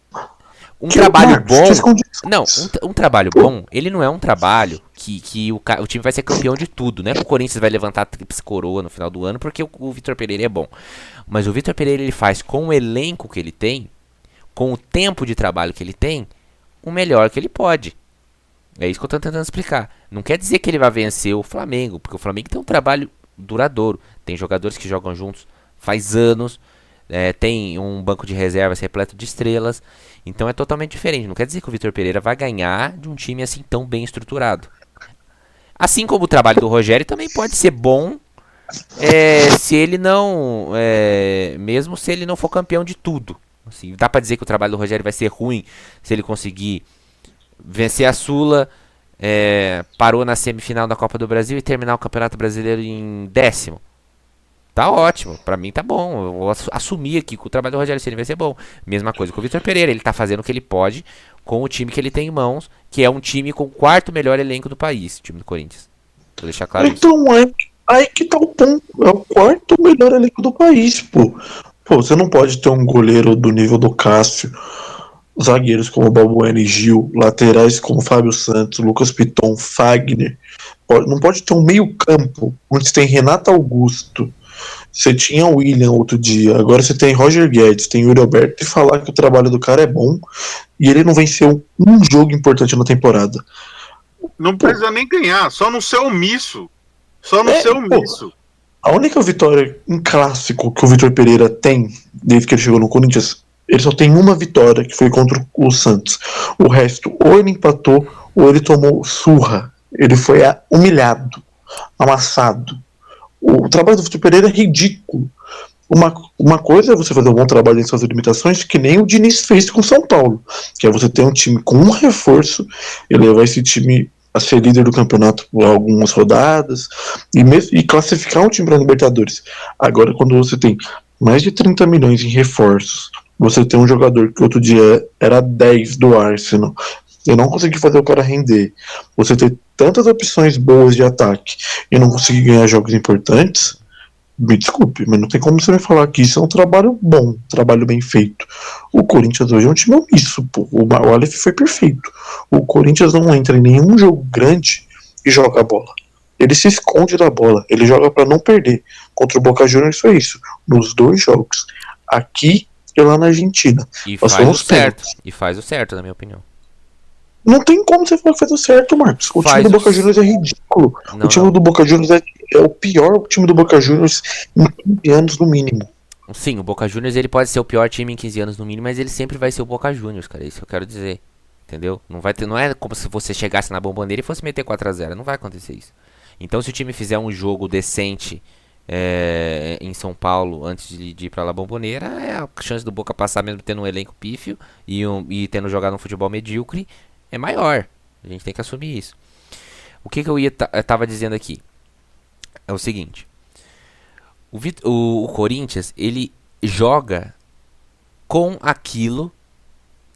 Um Que trabalho Marcos, bom... que esconde- Não, um trabalho bom, ele não é um trabalho que o time vai ser campeão de tudo, né? O Corinthians vai levantar a tríplice coroa no final do ano porque o Vitor Pereira é bom. Mas o Vitor Pereira ele faz com o elenco que ele tem, com o tempo de trabalho que ele tem, o melhor que ele pode. É isso que eu tô tentando explicar. Não quer dizer que ele vai vencer o Flamengo, porque o Flamengo tem um trabalho duradouro. Tem jogadores que jogam juntos faz anos, tem um banco de reservas repleto de estrelas. Então é totalmente diferente. Não quer dizer que o Vitor Pereira vai ganhar de um time assim tão bem estruturado. Assim como o trabalho do Rogério também pode ser bom se ele não... mesmo se ele não for campeão de tudo. Assim, dá pra dizer que o trabalho do Rogério vai ser ruim se ele conseguir vencer a Sula, parou na semifinal da Copa do Brasil e terminar o Campeonato Brasileiro em 10º. Tá ótimo, pra mim tá bom. Eu vou assumir aqui que o trabalho do Rogério Ceni vai ser bom. Mesma coisa com o Vitor Pereira, ele tá fazendo o que ele pode com o time que ele tem em mãos, que é um time com o 4º melhor elenco do país, o time do Corinthians. Vou deixar claro isso. Então aí que tá o ponto. É o 4º melhor elenco do país, pô. Pô, você não pode ter um goleiro do nível do Cássio, zagueiros como Balbuena e Gil, laterais como Fábio Santos, Lucas Piton, Fagner. Não pode ter um meio campo onde você tem Renato Augusto. Você tinha o William outro dia, agora você tem Roger Guedes, tem Yuri Alberto, e falar que o trabalho do cara é bom e ele não venceu um jogo importante na temporada. Não precisa nem ganhar, só não ser omisso. Só não ser omisso. A única vitória em clássico que o Vitor Pereira tem, desde que ele chegou no Corinthians, ele só tem uma vitória, que foi contra o Santos. O resto, ou ele empatou, ou ele tomou surra. Ele foi humilhado, amassado. O trabalho do Vitor Pereira é ridículo. Uma coisa é você fazer um bom trabalho em suas limitações, que nem o Diniz fez com o São Paulo, que é você ter um time com um reforço e levar esse time a ser líder do campeonato por algumas rodadas e classificar um time para a Libertadores. Agora, quando você tem mais de 30 milhões em reforços, você tem um jogador que outro dia era 10 do Arsenal, eu não consegui fazer o cara render, você ter tantas opções boas de ataque e não conseguir ganhar jogos importantes, me desculpe, mas não tem como você me falar que isso é um trabalho bom, um trabalho bem feito. O Corinthians hoje é um time omisso, pô. O Aleph foi perfeito. O Corinthians não entra em nenhum jogo grande e joga a bola. Ele se esconde da bola, ele joga para não perder. Contra o Boca Juniors foi isso, nos 2 jogos. Aqui que lá na Argentina. E Nós faz o fomos certo. pênaltis. E faz o certo, na minha opinião. Não tem como você falar que fez o certo, Marcos. O time Faz do o Boca Juniors é ridículo. Não, O time não. do Boca Juniors é o pior time do Boca Juniors em 15 anos no mínimo. Sim, o Boca Juniors ele pode ser o pior time em 15 anos no mínimo, mas ele sempre vai ser o Boca Juniors, cara. Isso que eu quero dizer. Entendeu? Não é como se você chegasse na Bomboneira e fosse meter 4-0. Não vai acontecer isso. Então, se o time fizer um jogo decente em São Paulo antes de ir pra La Bomboneira, a chance do Boca passar mesmo tendo um elenco pífio e tendo jogado um futebol medíocre é maior. A gente tem que assumir isso. O que eu tava dizendo aqui é o seguinte. O Corinthians, ele joga com aquilo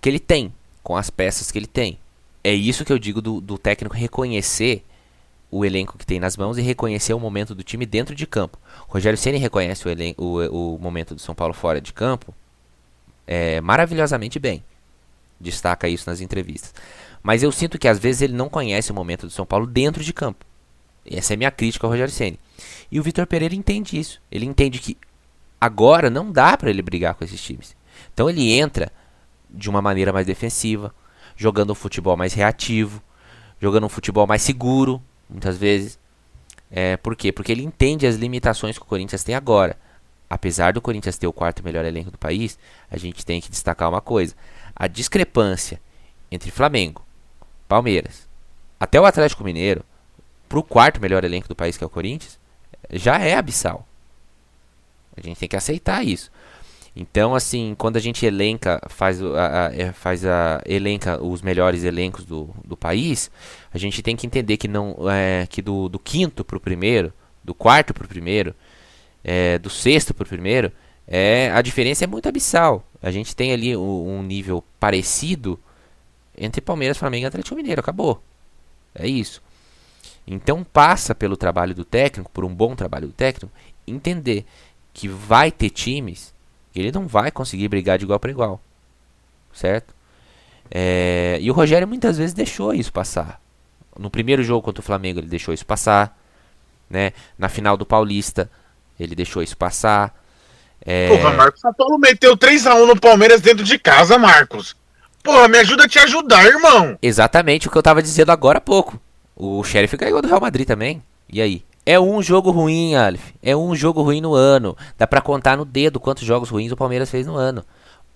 que ele tem, com as peças que ele tem. É isso que eu digo do técnico reconhecer o elenco que tem nas mãos e reconhecer o momento do time dentro de campo. O Rogério Ceni reconhece o momento do São Paulo fora de campo maravilhosamente bem. Destaca isso nas entrevistas. Mas eu sinto que às vezes ele não conhece o momento do São Paulo dentro de campo. Essa é a minha crítica ao Rogério Ceni. E o Vitor Pereira entende isso. Ele entende que agora não dá para ele brigar com esses times. Então ele entra de uma maneira mais defensiva, jogando um futebol mais reativo, jogando um futebol mais seguro, muitas vezes. Por quê? Porque ele entende as limitações que o Corinthians tem agora. Apesar do Corinthians ter o quarto melhor elenco do país, a gente tem que destacar uma coisa. A discrepância entre Flamengo, Palmeiras, até o Atlético Mineiro, pro quarto melhor elenco do país, que é o Corinthians, já é abissal. A gente tem que aceitar isso. Então, assim, quando a gente elenca, elenca os melhores elencos do país, a gente tem que entender que que do quinto pro primeiro, do quarto pro primeiro, do sexto pro primeiro, a diferença é muito abissal. A gente tem ali um nível parecido entre Palmeiras, Flamengo e Atlético Mineiro. Acabou. É isso. Então passa pelo trabalho do técnico, por um bom trabalho do técnico, entender que vai ter times que ele não vai conseguir brigar de igual para igual, certo? E o Rogério muitas vezes deixou isso passar. No primeiro jogo contra o Flamengo ele deixou isso passar, né? Na final do Paulista ele deixou isso passar. Porra, Marcos, São Paulo meteu 3-1 no Palmeiras dentro de casa, Marcos. Porra, me ajuda a te ajudar, irmão. Exatamente o que eu tava dizendo agora há pouco. O Sheriff ganhou do Real Madrid também. E aí? É um jogo ruim, Aleph. É um jogo ruim no ano. Dá pra contar no dedo quantos jogos ruins o Palmeiras fez no ano.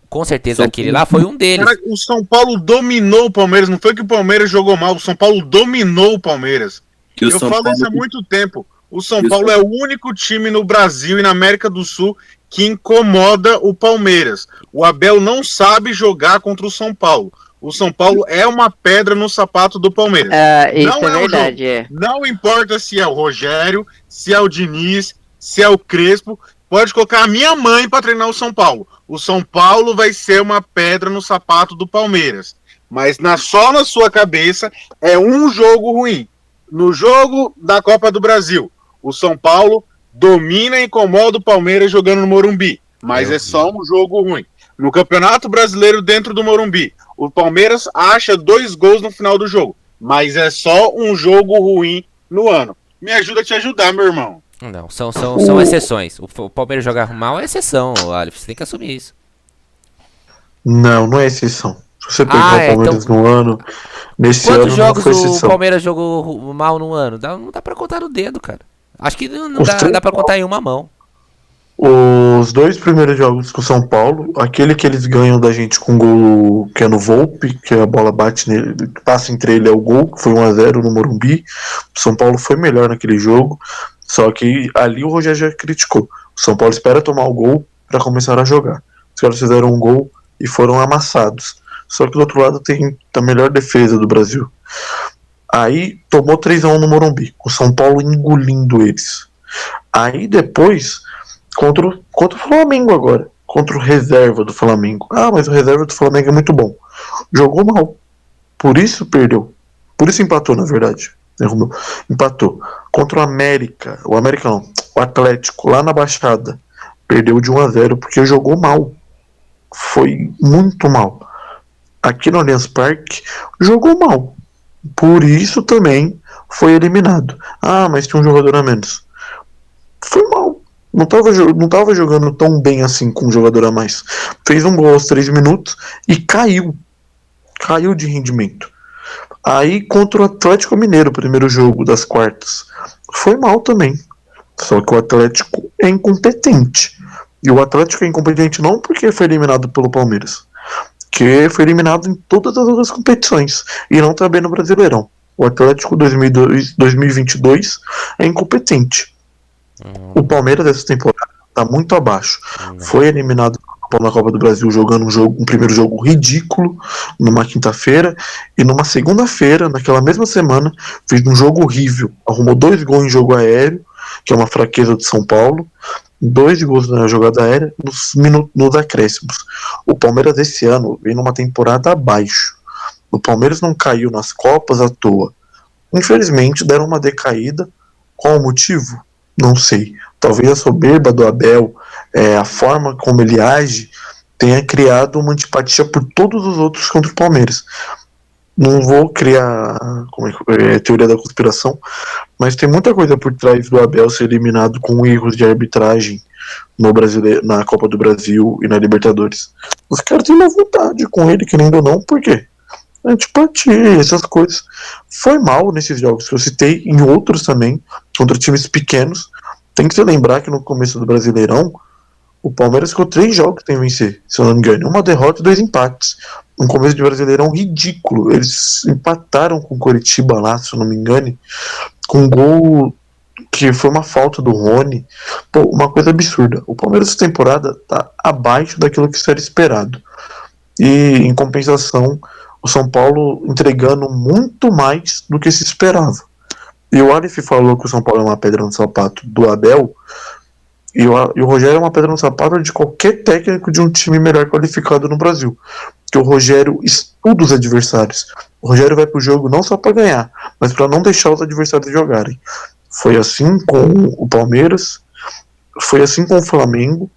Com certeza aquele lá foi um deles. Cara, o São Paulo dominou o Palmeiras. Não foi que o Palmeiras jogou mal. O São Paulo dominou o Palmeiras. Eu falo isso há muito tempo. O São Paulo é o único time no Brasil e na América do Sul que incomoda o Palmeiras. O Abel não sabe jogar contra o São Paulo. O São Paulo é uma pedra no sapato do Palmeiras. Isso é verdade. Não importa se é o Rogério, se é o Diniz, se é o Crespo. Pode colocar a minha mãe para treinar o São Paulo. O São Paulo vai ser uma pedra no sapato do Palmeiras. Mas só na sua cabeça é um jogo ruim. No jogo da Copa do Brasil, o São Paulo domina e incomoda o Palmeiras jogando no Morumbi. Mas é só um jogo ruim. No Campeonato Brasileiro dentro do Morumbi, o Palmeiras acha 2 gols no final do jogo. Mas é só um jogo ruim no ano. Me ajuda a te ajudar, meu irmão. Não, são exceções. O Palmeiras jogar mal é exceção, Aleph. Você tem que assumir isso. Não é exceção. Se você pegar o Palmeiras no ano, nesse quantos ano jogos não foi exceção. o Palmeiras jogou mal no ano? Não dá pra contar no dedo, cara. Acho que não dá pra contar em uma mão. Os 2 primeiros jogos com o São Paulo, aquele que eles ganham da gente com gol que é no Volpe, que a bola bate nele, passa entre ele é o gol, que foi 1-0 no Morumbi. O São Paulo foi melhor naquele jogo, só que ali o Rogério já criticou. O São Paulo espera tomar o gol para começar a jogar. Os caras fizeram um gol e foram amassados. Só que do outro lado tem a melhor defesa do Brasil. Aí tomou 3-1 no Morumbi, o São Paulo engolindo eles. Aí depois contra o Flamengo agora, contra o reserva do Flamengo. Mas o reserva do Flamengo é muito bom. Jogou mal. Por isso perdeu. Por isso empatou, na verdade. Empatou. Contra o América. O Atlético, lá na Baixada. Perdeu de 1-0 porque jogou mal. Foi muito mal. Aqui no Allianz Parque, jogou mal. Por isso também foi eliminado. Mas tinha um jogador a menos. Foi mal. não tava jogando tão bem assim com um jogador a mais. Fez um gol aos 3 minutos e caiu. Caiu de rendimento. Aí contra o Atlético Mineiro, primeiro jogo das quartas. Foi mal também. Só que o Atlético é incompetente. E o Atlético é incompetente não porque foi eliminado pelo Palmeiras, que foi eliminado em todas as outras competições e não também no Brasileirão. O Atlético 2022 é incompetente. O Palmeiras dessa temporada está muito abaixo. Foi eliminado na Copa do Brasil jogando um primeiro jogo ridículo numa quinta-feira e numa segunda-feira, naquela mesma semana, fez um jogo horrível. Arrumou 2 gols em jogo aéreo, que é uma fraqueza de São Paulo. 2 gols na jogada aérea nos acréscimos. O Palmeiras esse ano vem numa temporada abaixo. O Palmeiras não caiu nas Copas à toa. Infelizmente deram uma decaída. Qual o motivo? Não sei. Talvez a soberba do Abel, a forma como ele age, tenha criado uma antipatia por todos os outros contra o Palmeiras. Não vou criar teoria da conspiração, mas tem muita coisa por trás do Abel ser eliminado com erros de arbitragem na Copa do Brasil e na Libertadores. Os caras têm uma vontade com ele, querendo ou não, por quê? Antipatia, essas coisas. Foi mal nesses jogos que eu citei, em outros também, contra times pequenos. Tem que se lembrar que no começo do Brasileirão, o Palmeiras ficou 3 jogos sem vencer, se eu não me engano. 1 derrota e 2 empates. Um começo de Brasileirão ridículo. Eles empataram com o Coritiba lá, se eu não me engano, com um gol que foi uma falta do Rony. Pô, uma coisa absurda. O Palmeiras essa temporada tá abaixo daquilo que era esperado. E, em compensação, o São Paulo entregando muito mais do que se esperava. E o Aleph falou que o São Paulo é uma pedra no sapato do Abel, e o Rogério é uma pedra no sapato de qualquer técnico de um time melhor qualificado no Brasil. Porque o Rogério estuda os adversários. O Rogério vai pro jogo não só para ganhar, mas para não deixar os adversários jogarem. Foi assim com o Palmeiras, foi assim com o Flamengo.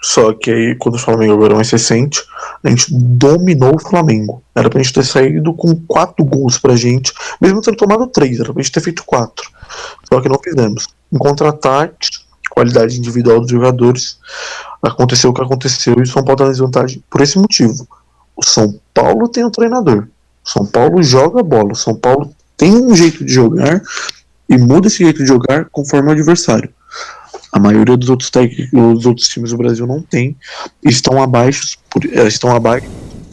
Só que aí, quando o Flamengo agora é mais recente, a gente dominou o Flamengo. Era pra gente ter saído com 4 gols pra gente, mesmo tendo tomado 3, era pra gente ter feito 4. Só que não fizemos. Em contra-ataque, qualidade individual dos jogadores, aconteceu o que aconteceu e o São Paulo tá na desvantagem por esse motivo. O São Paulo tem um treinador. O São Paulo joga bola. O São Paulo tem um jeito de jogar e muda esse jeito de jogar conforme o adversário. A maioria dos outros times do Brasil não tem, estão abaixo por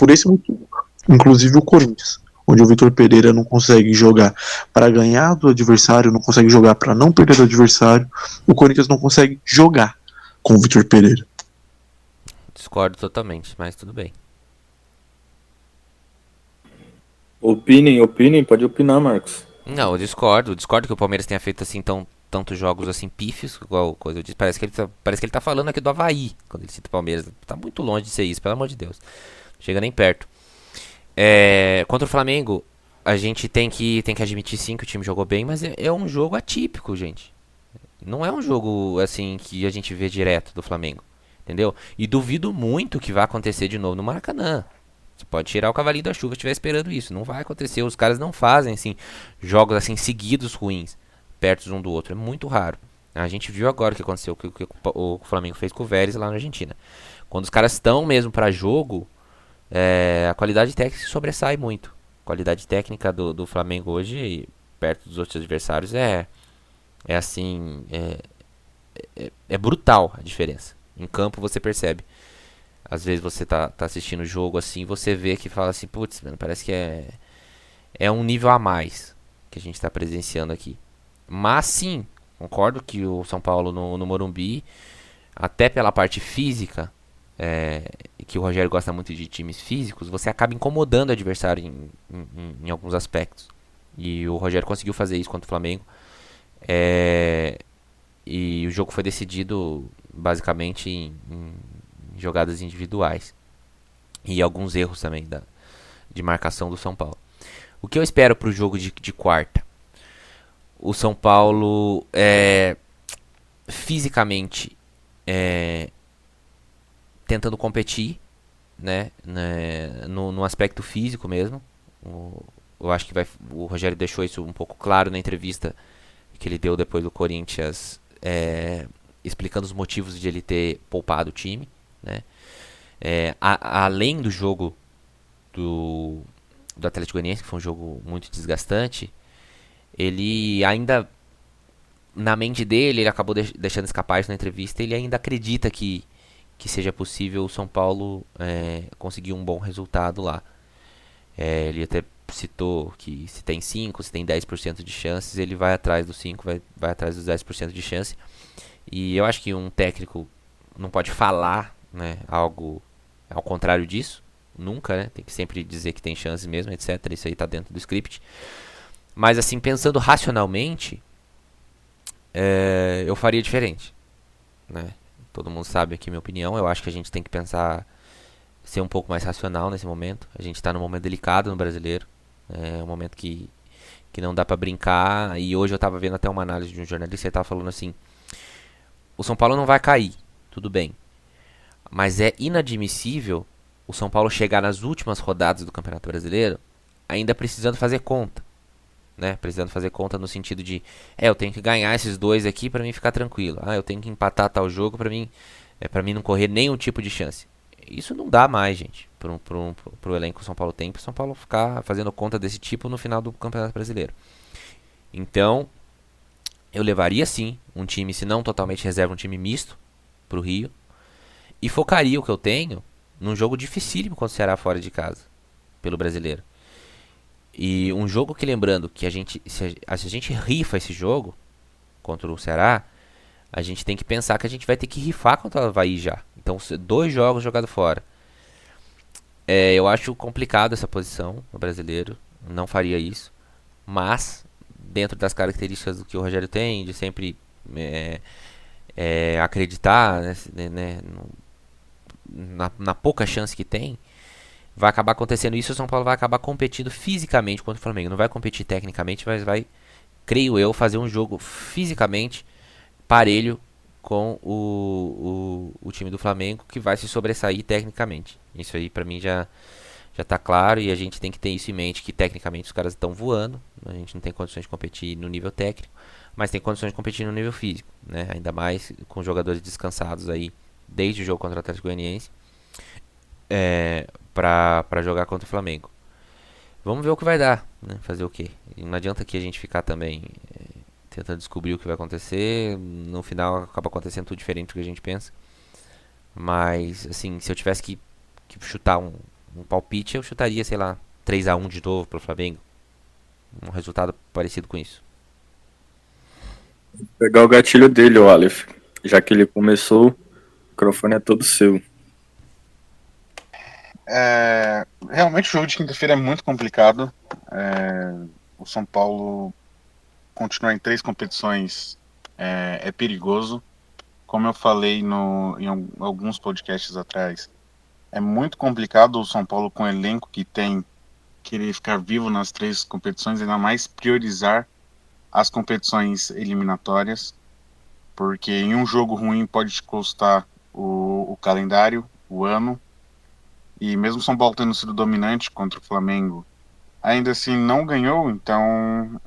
esse motivo. Inclusive o Corinthians, onde o Vitor Pereira não consegue jogar para ganhar do adversário, não consegue jogar para não perder do adversário. O Corinthians não consegue jogar com o Vitor Pereira. Discordo totalmente, mas tudo bem. Opinem, pode opinar, Marcos. Não, eu discordo que o Palmeiras tenha feito assim tantos jogos assim pífios, igual coisa eu disse. Parece que ele tá falando aqui do Avaí, quando ele cita o Palmeiras. Tá muito longe de ser isso, pelo amor de Deus. Não chega nem perto. Contra o Flamengo, a gente tem que admitir sim que o time jogou bem, mas é um jogo atípico, gente. Não é um jogo assim que a gente vê direto do Flamengo, entendeu? E duvido muito que vai acontecer de novo no Maracanã. Você pode tirar o cavalinho da chuva se estiver esperando isso. Não vai acontecer. Os caras não fazem assim jogos assim seguidos ruins, perto um do outro. É muito raro. A gente viu agora o que aconteceu, o que o Flamengo fez com o Vélez lá na Argentina. Quando os caras estão mesmo para jogo, a qualidade técnica se sobressai muito. A qualidade técnica do Flamengo hoje, perto dos outros adversários, é brutal a diferença. Em campo você percebe. Às vezes você tá assistindo o jogo assim, você vê que fala assim, putz, mano, parece que é um nível a mais que a gente tá presenciando aqui. Mas sim, concordo que o São Paulo no Morumbi, até pela parte física, que o Rogério gosta muito de times físicos, você acaba incomodando o adversário em alguns aspectos. E o Rogério conseguiu fazer isso contra o Flamengo. E o jogo foi decidido basicamente em jogadas individuais e alguns erros também de marcação do São Paulo. O que eu espero para o jogo de quarta? O São Paulo fisicamente tentando competir, né, no aspecto físico mesmo. Eu acho que o Rogério deixou isso um pouco claro na entrevista que ele deu depois do Corinthians. explicando os motivos de ele ter poupado o time, né? Além do jogo do Atlético Goianiense, que foi um jogo muito desgastante, ele ainda, na mente dele, ele acabou deixando escapar isso na entrevista, ele ainda acredita que seja possível o São Paulo conseguir um bom resultado lá. Ele até citou que se tem 5, se tem 10% de chances, ele vai atrás dos 5, vai atrás dos 10% de chance. E eu acho que um técnico não pode falar, né, algo ao contrário disso, nunca, né? Tem que sempre dizer que tem chances mesmo, etc. Isso aí tá dentro do script. Mas assim, pensando racionalmente, eu faria diferente, né? Todo mundo sabe aqui minha opinião. Eu acho que a gente tem que pensar, ser um pouco mais racional nesse momento. A gente está num momento delicado no brasileiro. É um momento que não dá pra brincar. E hoje eu tava vendo até uma análise de um jornalista, ele tava falando assim: o São Paulo não vai cair, tudo bem, mas é inadmissível o São Paulo chegar nas últimas rodadas do Campeonato Brasileiro ainda precisando fazer conta, né? Precisando fazer conta no sentido de, eu tenho que ganhar esses 2 aqui pra mim ficar tranquilo. Eu tenho que empatar tal jogo pra mim não correr nenhum tipo de chance. Isso não dá mais, gente, pro elenco que o São Paulo tem, pro São Paulo ficar fazendo conta desse tipo no final do Campeonato Brasileiro. Então, eu levaria sim um time, se não totalmente reserva, um time misto pro Rio. E focaria o que eu tenho num jogo dificílimo contra o Ceará fora de casa, pelo brasileiro. E um jogo que, lembrando, que se a gente rifa esse jogo contra o Ceará, a gente tem que pensar que a gente vai ter que rifar contra o Avaí já. Então, 2 jogos jogados fora. Eu acho complicado essa posição no brasileiro. Não faria isso. Mas, dentro das características do que o Rogério tem, de sempre acreditar, né, na pouca chance que tem, vai acabar acontecendo isso. O São Paulo vai acabar competindo fisicamente contra o Flamengo. Não vai competir tecnicamente, mas vai, creio eu, fazer um jogo fisicamente parelho com o time do Flamengo, que vai se sobressair tecnicamente. Isso aí pra mim já tá claro, e a gente tem que ter isso em mente, que tecnicamente os caras estão voando. A gente não tem condições de competir no nível técnico, mas tem condições de competir no nível físico, né? Ainda mais com jogadores descansados aí desde o jogo contra o Atlético Goianiense, pra jogar contra o Flamengo. Vamos ver o que vai dar, né? Fazer o quê? E não adianta que a gente ficar também tentando descobrir o que vai acontecer. No final acaba acontecendo tudo diferente do que a gente pensa. Mas, assim, se eu tivesse que chutar um palpite, eu chutaria, sei lá, 3-1 de novo pro Flamengo. Um resultado parecido com isso. Pegar o gatilho dele, o Aleph. Já que ele começou, o microfone é todo seu. Realmente o jogo de quinta-feira é muito complicado. O São Paulo continuar em 3 competições é perigoso. Como eu falei em alguns podcasts atrás, é muito complicado o São Paulo, com o elenco que tem, querer ficar vivo nas 3 competições, ainda mais priorizar as competições eliminatórias, porque em um jogo ruim pode te custar o calendário, o ano. E mesmo São Paulo tendo sido dominante contra o Flamengo, ainda assim não ganhou. Então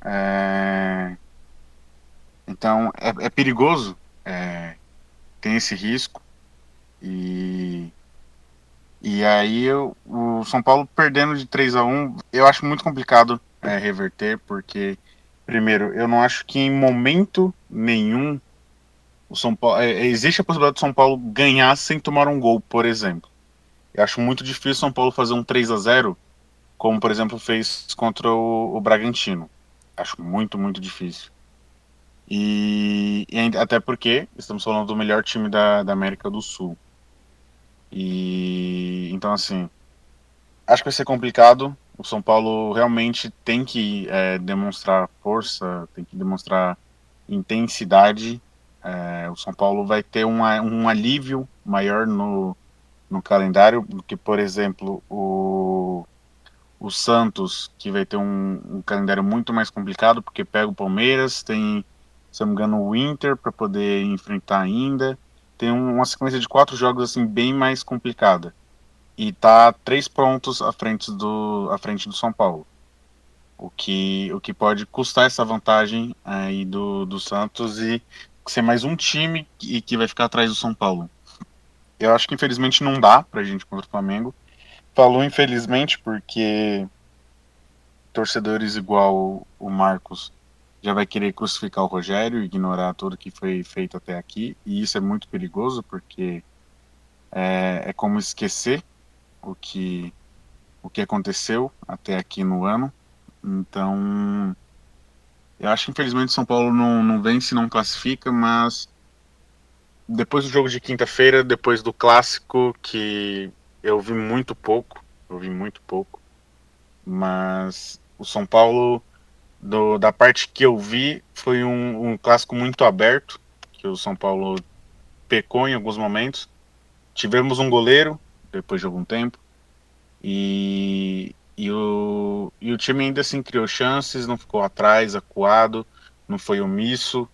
é perigoso, tem esse risco. E aí o São Paulo perdendo de 3-1, eu acho muito complicado reverter, porque, primeiro, eu não acho que em momento nenhum o São Paulo, existe a possibilidade do São Paulo ganhar sem tomar um gol, por exemplo. Eu acho muito difícil o São Paulo fazer um 3-0, como, por exemplo, fez contra o Bragantino. Acho muito, muito difícil. E até porque estamos falando do melhor time da América do Sul. E então, assim, acho que vai ser complicado. O São Paulo realmente tem que demonstrar força, tem que demonstrar intensidade. O São Paulo vai ter um alívio maior no calendário do que, por exemplo, o Santos, que vai ter um calendário muito mais complicado, porque pega o Palmeiras, tem, se eu não me engano, o Inter para poder enfrentar ainda. Tem uma sequência de 4 jogos assim bem mais complicada. E tá 3 pontos à frente do São Paulo. O que pode custar essa vantagem aí do Santos, e ser mais um time que vai ficar atrás do São Paulo. Eu acho que infelizmente não dá pra gente contra o Flamengo. Falou infelizmente porque torcedores igual o Marcos já vai querer crucificar o Rogério, ignorar tudo que foi feito até aqui, e isso é muito perigoso porque é como esquecer o que aconteceu até aqui no ano. Então, eu acho que infelizmente o São Paulo não vence, não classifica, mas depois do jogo de quinta-feira, depois do clássico, que eu vi muito pouco, mas o São Paulo, da parte que eu vi, foi um clássico muito aberto, que o São Paulo pecou em alguns momentos. Tivemos um goleiro, depois de algum tempo, e o time ainda assim criou chances, não ficou atrás, acuado, não foi omisso.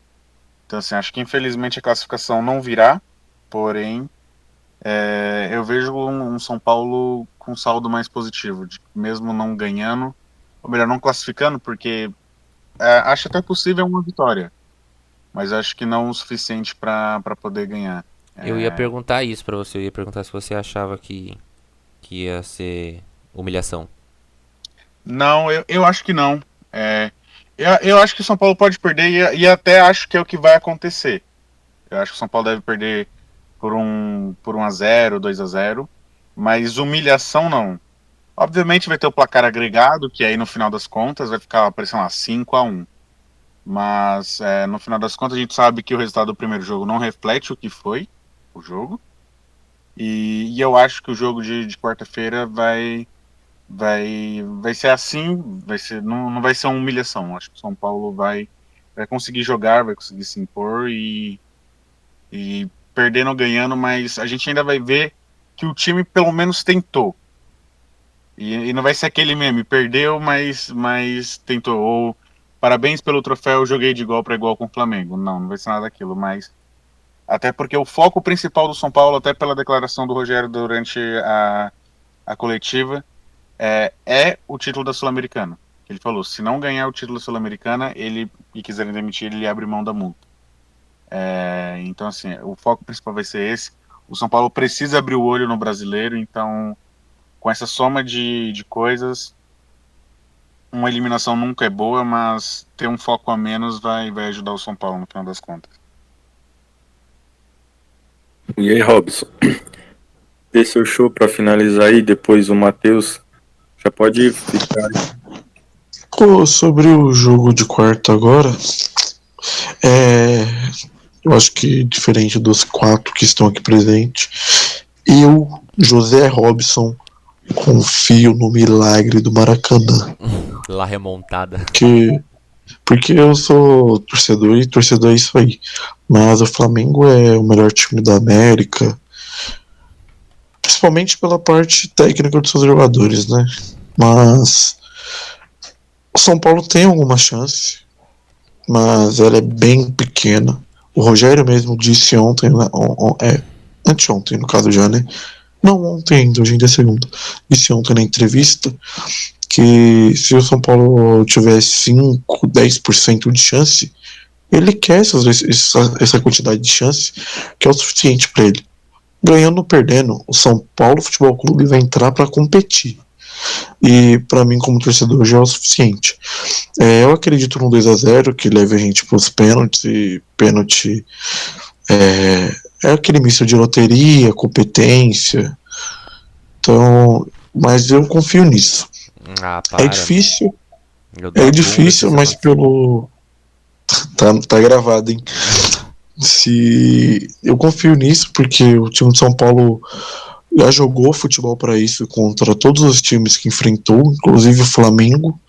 Então, assim, acho que infelizmente a classificação não virá, porém, eu vejo um São Paulo com saldo mais positivo, mesmo não ganhando, ou melhor, não classificando, porque acho até possível uma vitória, mas acho que não o suficiente para poder ganhar. Eu ia perguntar isso pra você, eu ia perguntar se você achava que ia ser humilhação. Não, eu acho que não. Eu acho que o São Paulo pode perder e até acho que é o que vai acontecer. Eu acho que o São Paulo deve perder por 1-0, 2-0, mas humilhação não. Obviamente vai ter o placar agregado, que aí no final das contas vai ficar parecendo lá 5-1. Mas no final das contas a gente sabe que o resultado do primeiro jogo não reflete o que foi o jogo. E eu acho que o jogo de quarta-feira vai ser assim, não vai ser uma humilhação. Acho que o São Paulo vai conseguir jogar, vai conseguir se impor e perdendo ou ganhando, mas a gente ainda vai ver que o time pelo menos tentou. E não vai ser aquele meme, perdeu, mas tentou. Ou parabéns pelo troféu, joguei de igual para igual com o Flamengo. Não vai ser nada daquilo, mas até porque o foco principal do São Paulo, até pela declaração do Rogério durante a coletiva, é o título da Sul-Americana. Ele falou, se não ganhar o título da Sul-Americana, e quiserem demitir, ele abre mão da multa. Então, assim, o foco principal vai ser esse. O São Paulo precisa abrir o olho no brasileiro, então, com essa soma de coisas, uma eliminação nunca é boa, mas ter um foco a menos vai ajudar o São Paulo no final das contas. E aí, Robson? Dê seu show para finalizar aí, depois o Matheus já pode ficar. Sobre o jogo de quarta agora, eu acho que diferente dos 4 que estão aqui presentes, eu, José Robson, confio no milagre do Maracanã. La remontada. Porque eu sou torcedor e torcedor é isso aí. Mas o Flamengo é o melhor time da América, principalmente pela parte técnica dos seus jogadores, né? Mas o São Paulo tem alguma chance, mas ela é bem pequena. O Rogério mesmo disse ontem, anteontem no caso já, né? Não, ontem ainda, hoje ainda é segunda. Disse ontem na entrevista que se o São Paulo tiver 5, 10% de chance, ele quer essa quantidade de chance, que é o suficiente para ele. Ganhando ou perdendo, o São Paulo Futebol Clube vai entrar para competir. E para mim, como torcedor, já é o suficiente. Eu acredito no 2-0 que leve a gente para os pênaltis. E pênalti é aquele misto de loteria, competência. Então, mas eu confio nisso. É difícil. Mas pelo. Tá gravado, hein? Eu confio nisso porque o time de São Paulo já jogou futebol para isso contra todos os times que enfrentou, inclusive o Flamengo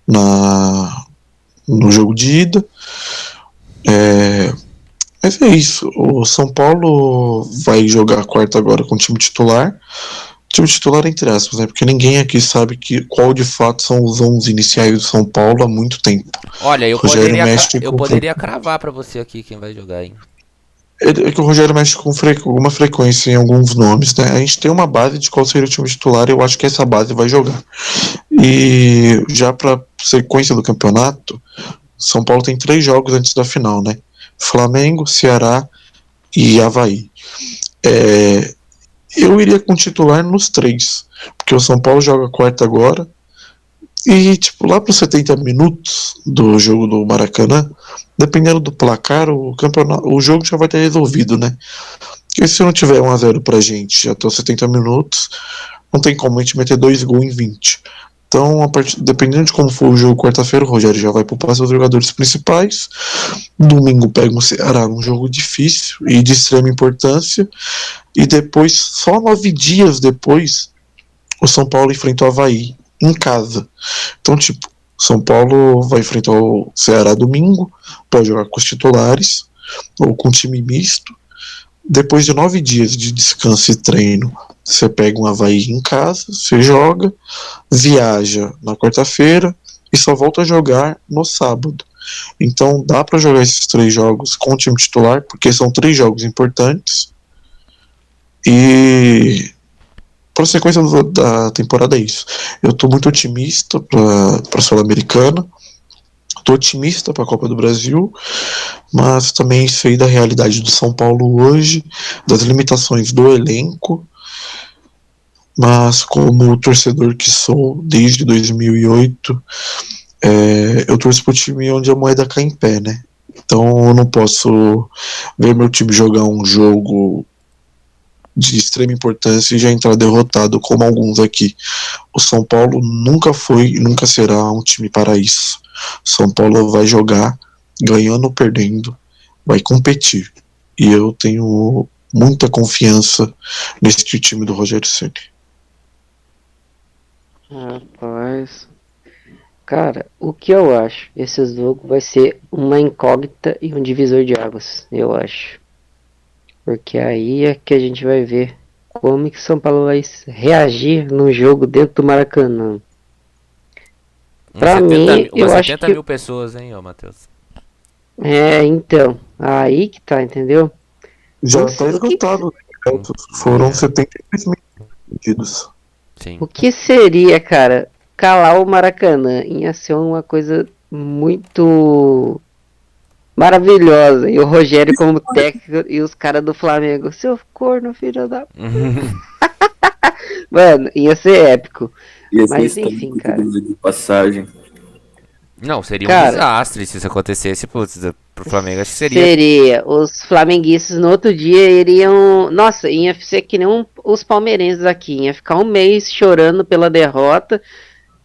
no jogo de ida. Mas é isso. O São Paulo vai jogar a quarta agora com o time titular. Time titular entre aspas, né? Porque ninguém aqui sabe qual de fato são os 11 iniciais do São Paulo há muito tempo. Olha, eu poderia cravar pra você aqui quem vai jogar, hein? É que o Rogério mexe com alguma frequência em alguns nomes, né? A gente tem uma base de qual seria o time titular, eu acho que essa base vai jogar. E já pra sequência do campeonato, São Paulo tem 3 jogos antes da final, né? Flamengo, Ceará e Avaí. Eu iria com titular nos 3, porque o São Paulo joga quarta agora, e tipo, lá para os 70 minutos do jogo do Maracanã, dependendo do placar, o jogo já vai ter resolvido, né? Porque se não tiver 1-0 pra gente até os 70 minutos, não tem como a gente meter 2 gols em 20. Então, dependendo de como for o jogo quarta-feira, o Rogério já vai poupar seus jogadores principais. Domingo pega um Ceará, um jogo difícil e de extrema importância. E depois, só 9 dias depois, o São Paulo enfrenta o Avaí em casa. Então, tipo, São Paulo vai enfrentar o Ceará domingo, pode jogar com os titulares ou com time misto. Depois de 9 dias de descanso e treino, você pega um Avaí em casa, você joga, viaja na quarta-feira e só volta a jogar no sábado. Então dá para jogar esses 3 jogos com o time titular, porque são 3 jogos importantes. E para a sequência da temporada é isso. Eu estou muito otimista para a Sul-Americana. Estou otimista para a Copa do Brasil, mas também sei da realidade do São Paulo hoje, das limitações do elenco, mas como torcedor que sou desde 2008, eu torço para o time onde a moeda cai em pé, né? Então eu não posso ver meu time jogar um jogo de extrema importância e já entrar derrotado como alguns aqui. O São Paulo nunca foi e nunca será um time para isso. São Paulo vai jogar ganhando ou perdendo, vai competir. E eu tenho muita confiança nesse time do Rogério Ceni. Rapaz. Cara, o que eu acho? Esse jogo vai ser uma incógnita e um divisor de águas, eu acho. Porque aí é que a gente vai ver como que São Paulo vai reagir no jogo dentro do Maracanã. Pra mim, eu acho 70 que... mil pessoas, hein, ô Matheus? Então, aí que tá, entendeu? Já Não está sei o que- esgotado. Foram 73 mil pedidos. Sim. O que seria, cara, calar o Maracanã? Ia ser uma coisa muito maravilhosa. E o Rogério como técnico e os caras do Flamengo. Seu corno, filho da... Mano, ia ser épico. Ia ser Mas histórico, enfim, cara. de passagem. Não, seria um Cara, desastre se isso acontecesse, putz, pro Flamengo acho que seria. Seria. Os flamenguistas no outro dia iriam. Nossa, ia ser que nem os palmeirenses aqui. Ia ficar um mês chorando pela derrota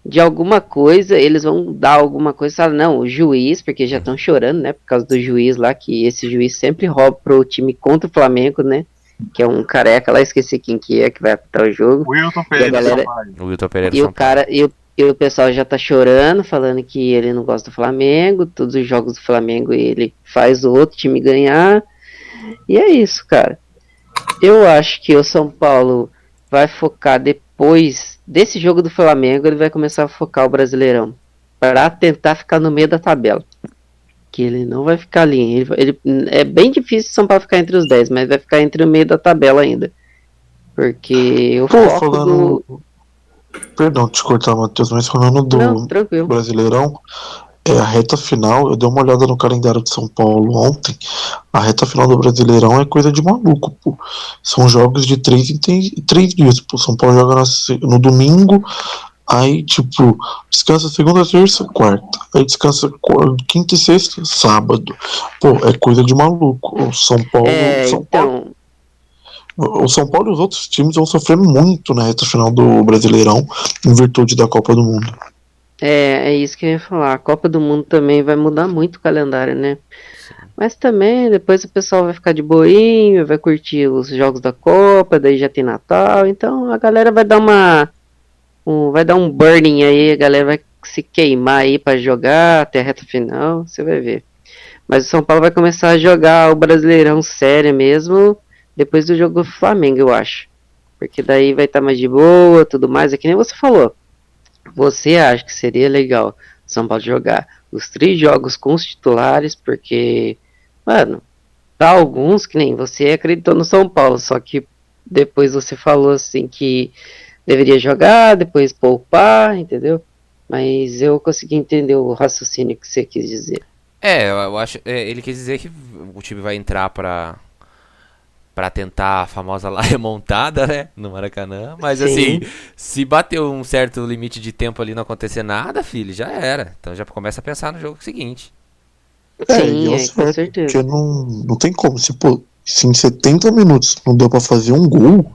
de alguma coisa. Eles vão dar alguma coisa. Sabe? Não, o juiz, porque já estão chorando, né? Por causa do juiz lá, que esse juiz sempre rouba pro time contra o Flamengo, né? Que é um careca lá, esqueci quem que é que vai apitar o jogo. Wilton E a Pereira galera. O Wilton Pereira E São o cara, e o pessoal já tá chorando, falando que ele não gosta do Flamengo, todos os jogos do Flamengo ele faz o outro time ganhar. E é isso, cara. Eu acho que o São Paulo vai focar depois desse jogo do Flamengo, ele vai começar a focar o Brasileirão para tentar ficar no meio da tabela. Que ele não vai ficar ali. É bem difícil o São Paulo ficar entre os 10, mas vai ficar entre o meio da tabela ainda. Porque o Pô, foco do... Perdão te cortar, Matheus, mas falando do Não, tranquilo. Brasileirão, a reta final, eu dei uma olhada no calendário de São Paulo ontem, a reta final do Brasileirão é coisa de maluco, pô. São jogos de 3 em 3 dias, pô. São Paulo joga no domingo, aí, tipo, descansa segunda, terça, quarta. Aí descansa quinta e sexta, sábado. Pô, é coisa de maluco. O São Paulo... O São Paulo e os outros times vão sofrer muito na reta final do Brasileirão, em virtude da Copa do Mundo. É isso que eu ia falar. A Copa do Mundo também vai mudar muito o calendário, né? Mas também depois o pessoal vai ficar de boinha, vai curtir os jogos da Copa, daí já tem Natal. Então a galera vai dar vai dar um burning aí, a galera vai se queimar aí pra jogar até a reta final, você vai ver. Mas o São Paulo vai começar a jogar o Brasileirão sério mesmo depois do jogo do Flamengo, eu acho. Porque daí vai estar mais de boa, tudo mais. É que nem você falou. Você acha que seria legal São Paulo jogar os 3 jogos com os titulares, porque, mano, pra alguns, que nem você acreditou no São Paulo, só que depois você falou assim que deveria jogar, depois poupar, entendeu? Mas eu consegui entender o raciocínio que você quis dizer. Eu acho. Ele quis dizer que o time vai entrar pra tentar a famosa lá remontada, né? No Maracanã. Mas Sim. assim, se bater um certo limite de tempo ali e não acontecer nada, filho, já era. Então já começa a pensar no jogo seguinte. E Sim, é com certo, certeza. porque não tem como. Se em 70 minutos não deu pra fazer um gol,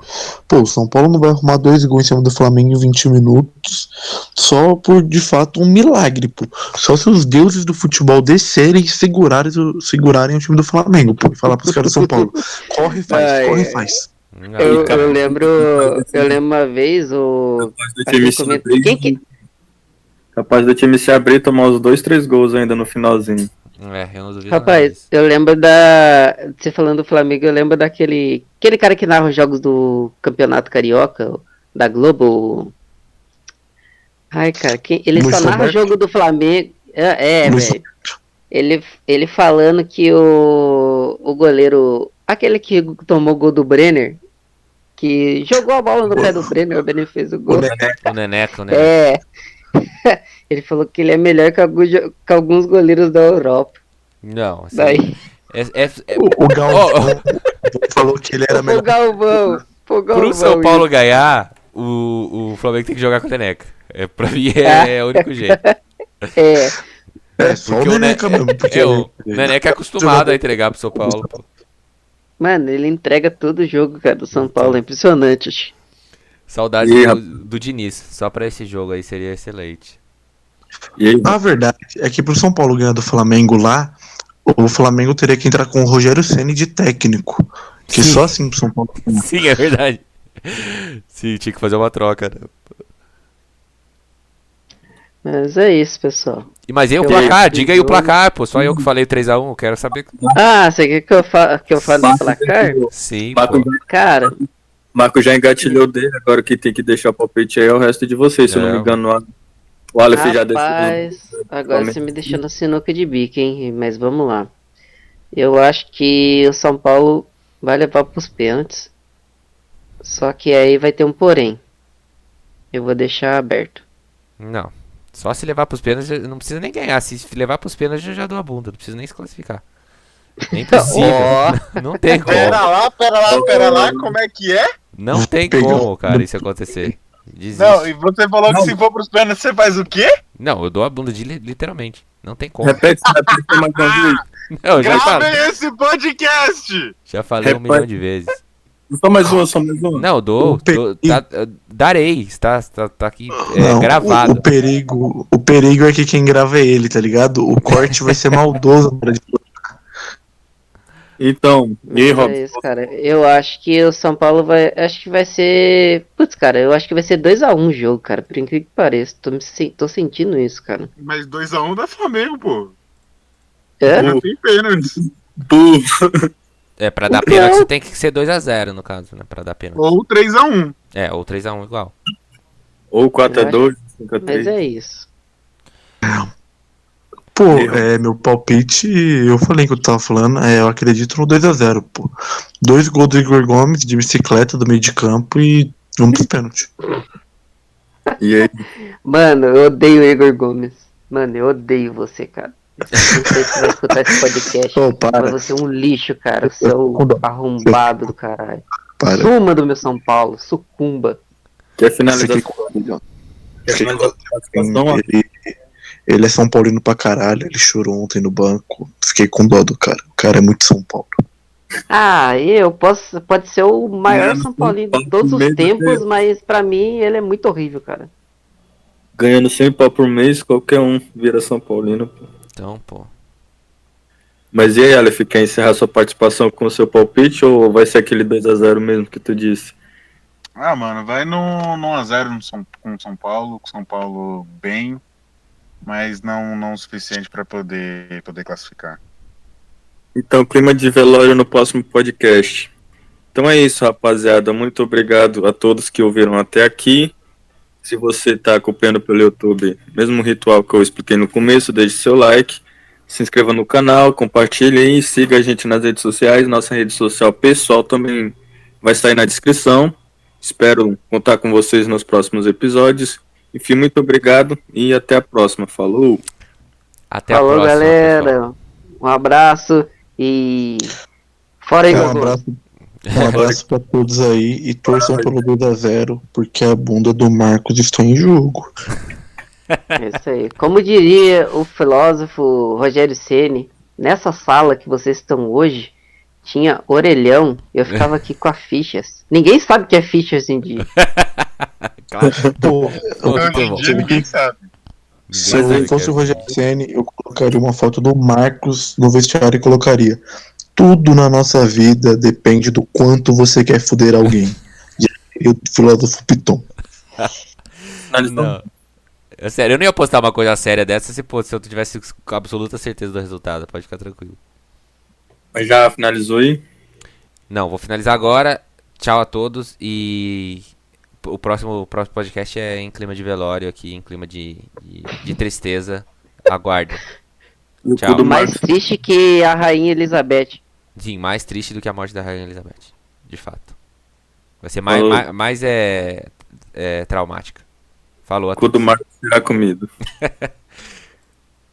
pô, o São Paulo não vai arrumar 2 gols em cima do Flamengo em 20 minutos só por, de fato, um milagre, pô. Só se os deuses do futebol descerem e segurarem o time do Flamengo, pô, e falar pros caras do São Paulo, corre e faz, Ai, corre e ai. faz. Não, Eu lembro uma vez o. Capaz do Acho que time ele se comentou. abrir, Quem que. capaz do time se abrir e tomar os 2, 3 gols ainda no finalzinho. eu não duvido nada Rapaz, disso. eu lembro da. Você falando do Flamengo, eu lembro daquele. Aquele cara que narra os jogos do Campeonato Carioca, da Globo. Ai, cara, ele Luiz só narra Roberto? jogo do Flamengo. Luiz Velho. Ele falando que o goleiro. Aquele que tomou o gol do Brenner, que jogou a bola no pé do Brenner, o Brenner fez o O gol. Nené, O Neneca. É. Ele falou que ele é melhor que alguns goleiros da Europa. Não, assim. Daí. o Galvão falou que ele era O melhor. Galvão. O Pro São Galvão. Paulo ganhar, o Flamengo tem que jogar com o Neneca. Pra mim é o único jeito. É. É, só Porque o Neneca mesmo, porque o Neneca é acostumado a entregar pro São Paulo, pô. Mano, ele entrega todo o jogo, cara, do São Paulo. É impressionante. Saudades E, do Diniz. Só pra esse jogo aí seria excelente. E aí, a verdade é que pro São Paulo ganhar do Flamengo lá, o Flamengo teria que entrar com o Rogério Ceni de técnico. Que Sim. só assim pro São Paulo ganhar. Sim, é verdade. Sim, tinha que fazer uma troca, né? Mas é isso, pessoal. Mas e o Eu placar? acho que Diga aí o jogo- placar, pô. Só eu que falei 3x1. Eu quero saber. Ah, você quer que eu fale do placar? Sim, Marco, pô. Cara, Marco já engatilhou dele, agora que tem que deixar o palpite aí é o resto de vocês, se eu não me É. engano. O Aleph já decidiu. rapaz, agora você me deixou na sinuca de bico, hein? Mas vamos lá. Eu acho que o São Paulo vai levar pros pênaltis. Só que aí vai ter um porém. Eu vou deixar aberto. Não. Só se levar pros pênaltis, não precisa nem ganhar. Se levar pros pênaltis, eu já dou a bunda. Não precisa nem se classificar. É impossível. Ó. Não tem como. Pera lá, como é que é? Não tem Pegou. como, cara, isso acontecer. Desiste. Não, e você falou que se for pros pênaltis, você faz o quê? Não, eu dou a bunda literalmente. Não tem como. Repete mais uma vez. Não, Gravem esse podcast! já falei um Repete. milhão de vezes. Só mais uma, só mais uma. Não, eu dou. Darei. Está aqui Não, gravado. o perigo é que quem grava é ele, tá ligado? O corte vai ser maldoso na hora de... Então, e aí, Mas Rob? é isso, cara. Eu acho que o São Paulo vai. Acho que vai ser. Putz, cara, eu acho que vai ser 2x1 o jogo, cara. Por incrível que pareça. Tô sentindo isso, cara. Mas 2x1 da Flamengo, pô. É? Não tem pênaltis. Pra dar pênalti você tem que ser 2x0 no caso, né? Pra dar pênalti. Ou 3x1. Ou 3x1 igual. Ou 4x2, Mas 5x3. é isso. Pô, meu palpite, eu falei que eu tava falando, eu acredito no 2x0, pô. 2 gols do Igor Gomes de bicicleta do meio de campo e vamos pros pênaltis. E aí, Mano, eu odeio o Igor Gomes. Mano, eu odeio você, cara. Não sei se vai escutar esse podcast. Ô, para. Mas você é um lixo, cara. Seu arrombado do caralho. Para. Suma do meu São Paulo. Sucumba. quer Fiquei finalizar com quer finalizar a classificação? ele é São Paulino pra caralho, ele chorou ontem no banco. Fiquei com dó do cara. O cara é muito São Paulo. Pode ser o maior Mano, São Paulino de São todos os Paulo tempos, mesmo. mas pra mim ele é muito horrível, cara. Ganhando 100 pau por mês, qualquer um vira São Paulino. Pô. Então, pô. Mas e aí, Aleph, quer encerrar sua participação com o seu palpite ou vai ser aquele 2x0 mesmo que tu disse? Ah, mano, vai no 1x0 com o São Paulo. Com o São Paulo bem, mas não o suficiente pra poder classificar. Então, clima de velório no próximo podcast. Então é isso, rapaziada. Muito obrigado a todos que ouviram até aqui. Se você está acompanhando pelo YouTube, mesmo ritual que eu expliquei no começo, deixe seu like, se inscreva no canal, compartilhe aí, siga a gente nas redes sociais. Nossa rede social pessoal também vai estar aí na descrição. Espero contar com vocês nos próximos episódios. Enfim, muito obrigado e até a próxima. Falou! Até a Falou, próxima, galera. pessoal. Um abraço e. Fora aí, Um Gogô. abraço, um abraço pra todos aí e torçam pelo 2-0, porque a bunda do Marcos está em jogo. É isso aí. Como diria o filósofo Rogério Ceni, nessa sala que vocês estão hoje, tinha orelhão, eu ficava aqui com a fichas. Ninguém sabe o que é fichas hoje em dia. Claro. Pô, Hoje em dia ninguém sabe. se eu fosse o Rogério Ceni, eu colocaria uma foto do Marcos no vestiário e colocaria: tudo na nossa vida depende do quanto você quer foder alguém. E o filósofo Piton. Não. É sério, eu não ia postar uma coisa séria dessa se eu tivesse com absoluta certeza do resultado. Pode ficar tranquilo. Mas já finalizou aí? Não, vou finalizar agora. Tchau a todos e o próximo podcast é em clima de velório aqui, em clima de tristeza. Aguardem. E o Tchau. cu do Mais Marcos. triste que a Rainha Elizabeth. Sim, mais triste do que a morte da Rainha Elizabeth. De fato. Vai ser Falou. mais traumática. Falou, O a cu do todos. Marcos será comido.